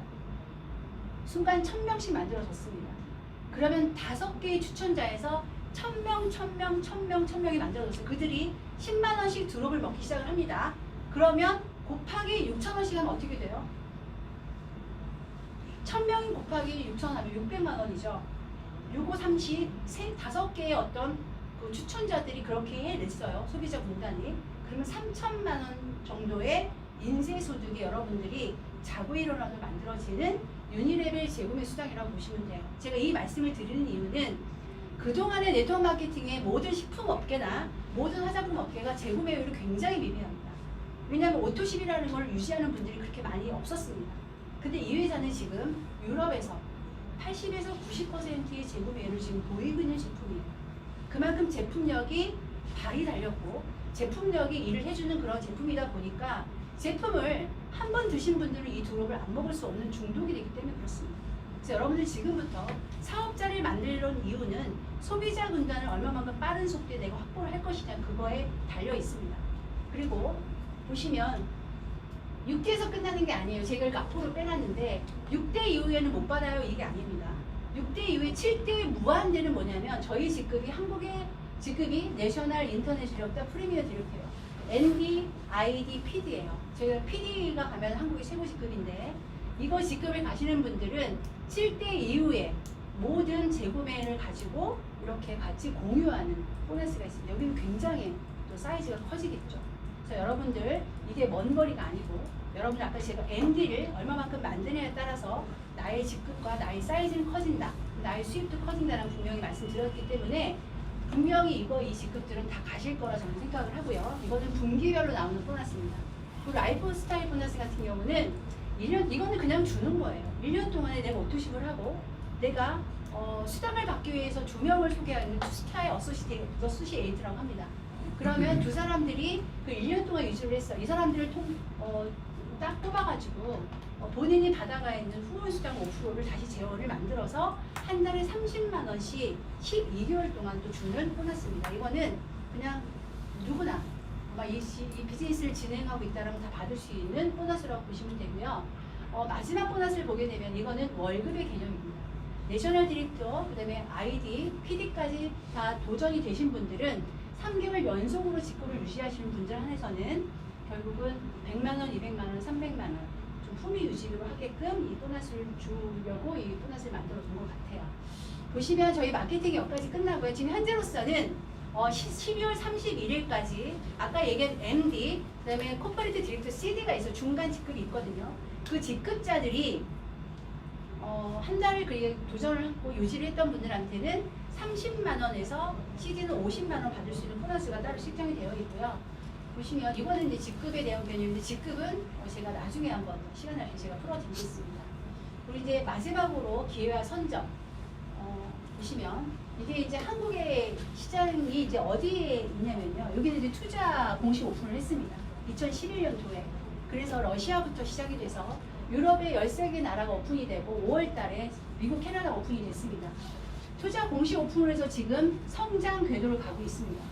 순간 1000명씩 만들어졌습니다. 그러면 5개의 추천자에서 1000명, 1000명, 1000명, 1000명이 만들어졌어요. 그들이 10만 원씩 드롭을 먹기 시작을 합니다. 그러면 곱하기 6,000원씩 하면 어떻게 돼요? 1000명이 곱하기 6,000원 하면 600만 원이죠. 6, 5, 30, 5개의 어떤 그 추천자들이 그렇게 해냈어요. 소비자 군단이. 그러면 3,000만 원 정도의 인쇄소득이 여러분들이 자고 일어나도 만들어지는 유니레벨 재구매 수당이라고 보시면 돼요. 제가 이 말씀을 드리는 이유는 그동안의 네트워크 마케팅의 모든 식품업계나 모든 화장품 업계가 재구매율이 굉장히 미비합니다. 왜냐하면 오토십이라는 걸 유지하는 분들이 그렇게 많이 없었습니다. 근데 이 회사는 지금 유럽에서 80에서 90%의 재구매율을 지금 보이고 있는 제품이에요. 그만큼 제품력이 발이 달렸고 제품력이 일을 해주는 그런 제품이다 보니까 제품을 한 번 드신 분들은 이 드롭을 안 먹을 수 없는 중독이 되기 때문에 그렇습니다. 그래서 여러분들 지금부터 사업자를 만들려는 이유는 소비자 군단을 얼마만큼 빠른 속도에 내가 확보를 할 것이냐 그거에 달려 있습니다. 그리고 보시면 6대에서 끝나는 게 아니에요. 제가 이렇게 앞으로 빼놨는데 6대 이후에는 못 받아요. 이게 아닙니다. 6대 이후에 7대 무한대는 뭐냐면 저희 직급이 한국의 직급이 내셔널 인터넷 디렉터 프리미어 디렉터예요. ND, ID, PD예요. 저희가 PD가 가면 한국의 최고 직급인데 이거 직급을 가시는 분들은 7대 이후에 모든 재구매를 가지고 이렇게 같이 공유하는 보너스가 있습니다. 여기는 굉장히 또 사이즈가 커지겠죠. 그래서 여러분들 이게 먼 거리가 아니고 여러분들 아까 제가 MD를 얼마만큼 만드냐에 따라서 나의 직급과 나의 사이즈는 커진다. 나의 수입도 커진다는 분명히 말씀드렸기 때문에 분명히 이 직급들은 다 가실 거라 저는 생각을 하고요. 이거는 분기별로 나오는 보너스입니다. 그리고 라이프 스타일 보너스 같은 경우는 1년, 이거는 그냥 주는 거예요. 1년 동안에 내가 오토십을 하고 내가 수당을 받기 위해서 2명을 소개하는 투스타의 어소시에이트라고 합니다. 그러면 두 사람들이 그 1년 동안 유지를 했어. 이 사람들을 딱 뽑아가지고 본인이 받아가 있는 후원수당 5%를 다시 제어를 만들어서 한 달에 30만 원씩 12개월 동안 또 주는 보너스입니다. 이거는 그냥 누구나 아마 이 비즈니스를 진행하고 있다면 다 받을 수 있는 보너스라고 보시면 되고요. 마지막 보너스를 보게 되면 이거는 월급의 개념입니다. 내셔널 디렉터, 그 다음에 ID, PD까지 다 도전이 되신 분들은 3개월 연속으로 직급을 유지하시는 분들 한해서는 결국은 100만 원, 200만 원, 300만 원 좀 품위 유지로 하게끔 이 보너스를 주려고 이 보너스를 만들어 둔 것 같아요. 보시면 저희 마케팅이 여기까지 끝나고요. 지금 현재로서는 12월 31일까지 아까 얘기한 MD, 그 다음에 코퍼레이트 디렉터 CD가 있어 중간 직급이 있거든요. 그 직급자들이 한 달을 그게 도전을 하고 유지를 했던 분들한테는 30만 원에서 CD는 50만 원 받을 수 있는 보너스가 따로 책정이 되어 있고요. 보시면 이거는 이제 직급에 대한 개념인데 직급은 제가 나중에 한번 시간 날 때 제가 풀어드리겠습니다. 그리고 이제 마지막으로 기회와 선점 보시면 이게 이제 한국의 시장이 이제 어디에 있냐면요. 여기는 이제 투자 공식 오픈을 했습니다. 2011년도에. 그래서 러시아부터 시작이 돼서 유럽의 13개 나라가 오픈이 되고 5월 달에 미국, 캐나다 오픈이 됐습니다. 투자 공식 오픈을 해서 지금 성장 궤도를 가고 있습니다.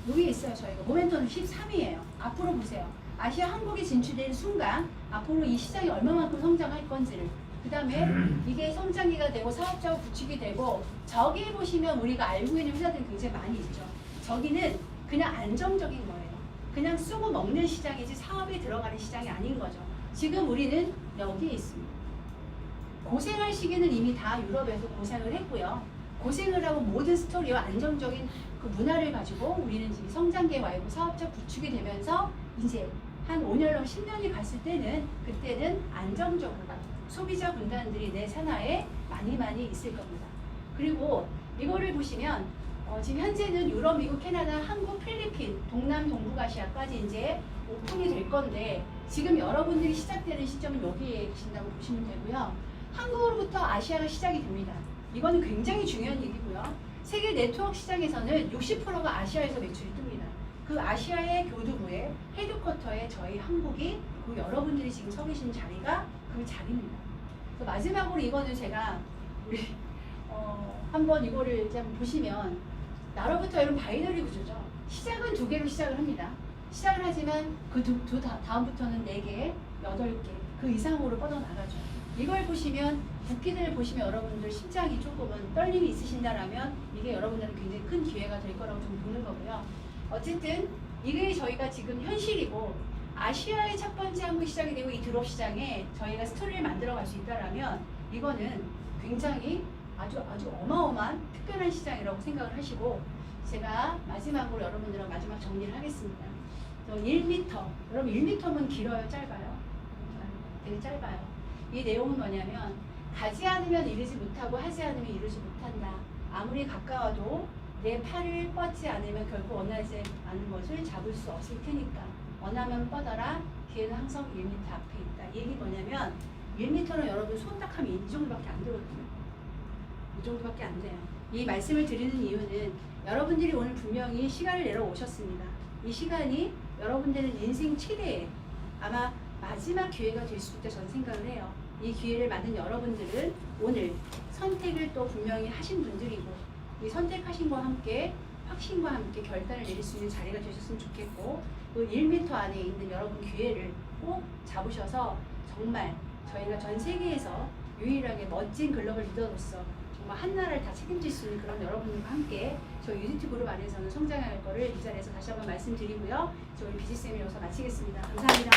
여기에 있어요. 저희가 모멘텀 13위예요. 앞으로 보세요. 아시아 한국이 진출된 순간 앞으로 이 시장이 얼마만큼 성장할 건지를 그 다음에 이게 성장기가 되고 사업자가 구축이 되고 저기 보시면 우리가 알고 있는 회사들이 굉장히 많이 있죠. 저기는 그냥 안정적인 거예요. 그냥 쓰고 먹는 시장이지 사업에 들어가는 시장이 아닌 거죠. 지금 우리는 여기에 있습니다. 고생할 시기는 이미 다 유럽에서 고생을 했고요. 고생을 하고 모든 스토리와 안정적인 그 문화를 가지고 우리는 지금 성장기에 와 있고 사업자 구축이 되면서 이제 한 5년, 10년이 갔을 때는 그때는 안정적으로 소비자 군단들이 내 산하에 많이 있을 겁니다. 그리고 이거를 보시면 지금 현재는 유럽, 미국, 캐나다, 한국, 필리핀, 동남, 동북아시아까지 이제 오픈이 될 건데 지금 여러분들이 시작되는 시점은 여기에 계신다고 보시면 되고요. 한국으로부터 아시아가 시작이 됩니다. 이거는 굉장히 중요한 얘기고요. 세계 네트워크 시장에서는 60%가 아시아에서 매출이 뜹니다. 그 아시아의 교두부에 헤드쿼터에 저희 한국이 그 여러분들이 지금 서 계신 자리가 그 자리입니다. 그래서 마지막으로 이거는 제가 우리 한번 이거를 이제 한번 보시면 나로부터 여러분 바이너리 구조죠. 시작은 2개로 시작을 합니다. 시작을 하지만 그 다음부터는 4개, 8개 그 이상으로 뻗어나가죠. 이걸 보시면 붓기들을 보시면 여러분들 심장이 조금은 떨림이 있으신다라면 이게 여러분들은 굉장히 큰 기회가 될 거라고 좀 보는 거고요. 어쨌든 이게 저희가 지금 현실이고 아시아의 첫 번째 한국 시장이 되고 이 드롭 시장에 저희가 스토리를 만들어 갈 수 있다라면 이거는 굉장히 아주 어마어마한 특별한 시장이라고 생각을 하시고 제가 마지막으로 여러분들랑 마지막 정리를 하겠습니다. 1m 여러분 1m면 길어요? 짧아요? 되게 짧아요. 이 내용은 뭐냐면 가지 않으면 이루지 못하고 하지 않으면 이루지 못한다. 아무리 가까워도 내 팔을 뻗지 않으면 결국 원하지 않은 것을 잡을 수 없을 테니까 원하면 뻗어라. 기회는 항상 1m 앞에 있다. 이 얘기 뭐냐면 1m는 여러분 손 딱 하면 이 정도밖에 안 되거든요. 이 정도밖에 안 돼요. 이 말씀을 드리는 이유는 여러분들이 오늘 분명히 시간을 내러 오셨습니다. 이 시간이 여러분들은 인생 최대의 아마 마지막 기회가 될 수 있다 저는 생각을 해요. 이 기회를 받은 여러분들은 오늘 선택을 또 분명히 하신 분들이고 이 선택하신 것과 함께 확신과 함께 결단을 내릴 수 있는 자리가 되셨으면 좋겠고 그 1m 안에 있는 여러분 기회를 꼭 잡으셔서 정말 저희가 전 세계에서 유일하게 멋진 글로벌 리더로서 정말 한 나라를 다 책임질 수 있는 그런 여러분들과 함께 저희 유니티 그룹 안에서는 성장할 거를 이 자리에서 다시 한번 말씀드리고요. 저희 비지쌤이 여기서 마치겠습니다. 감사합니다.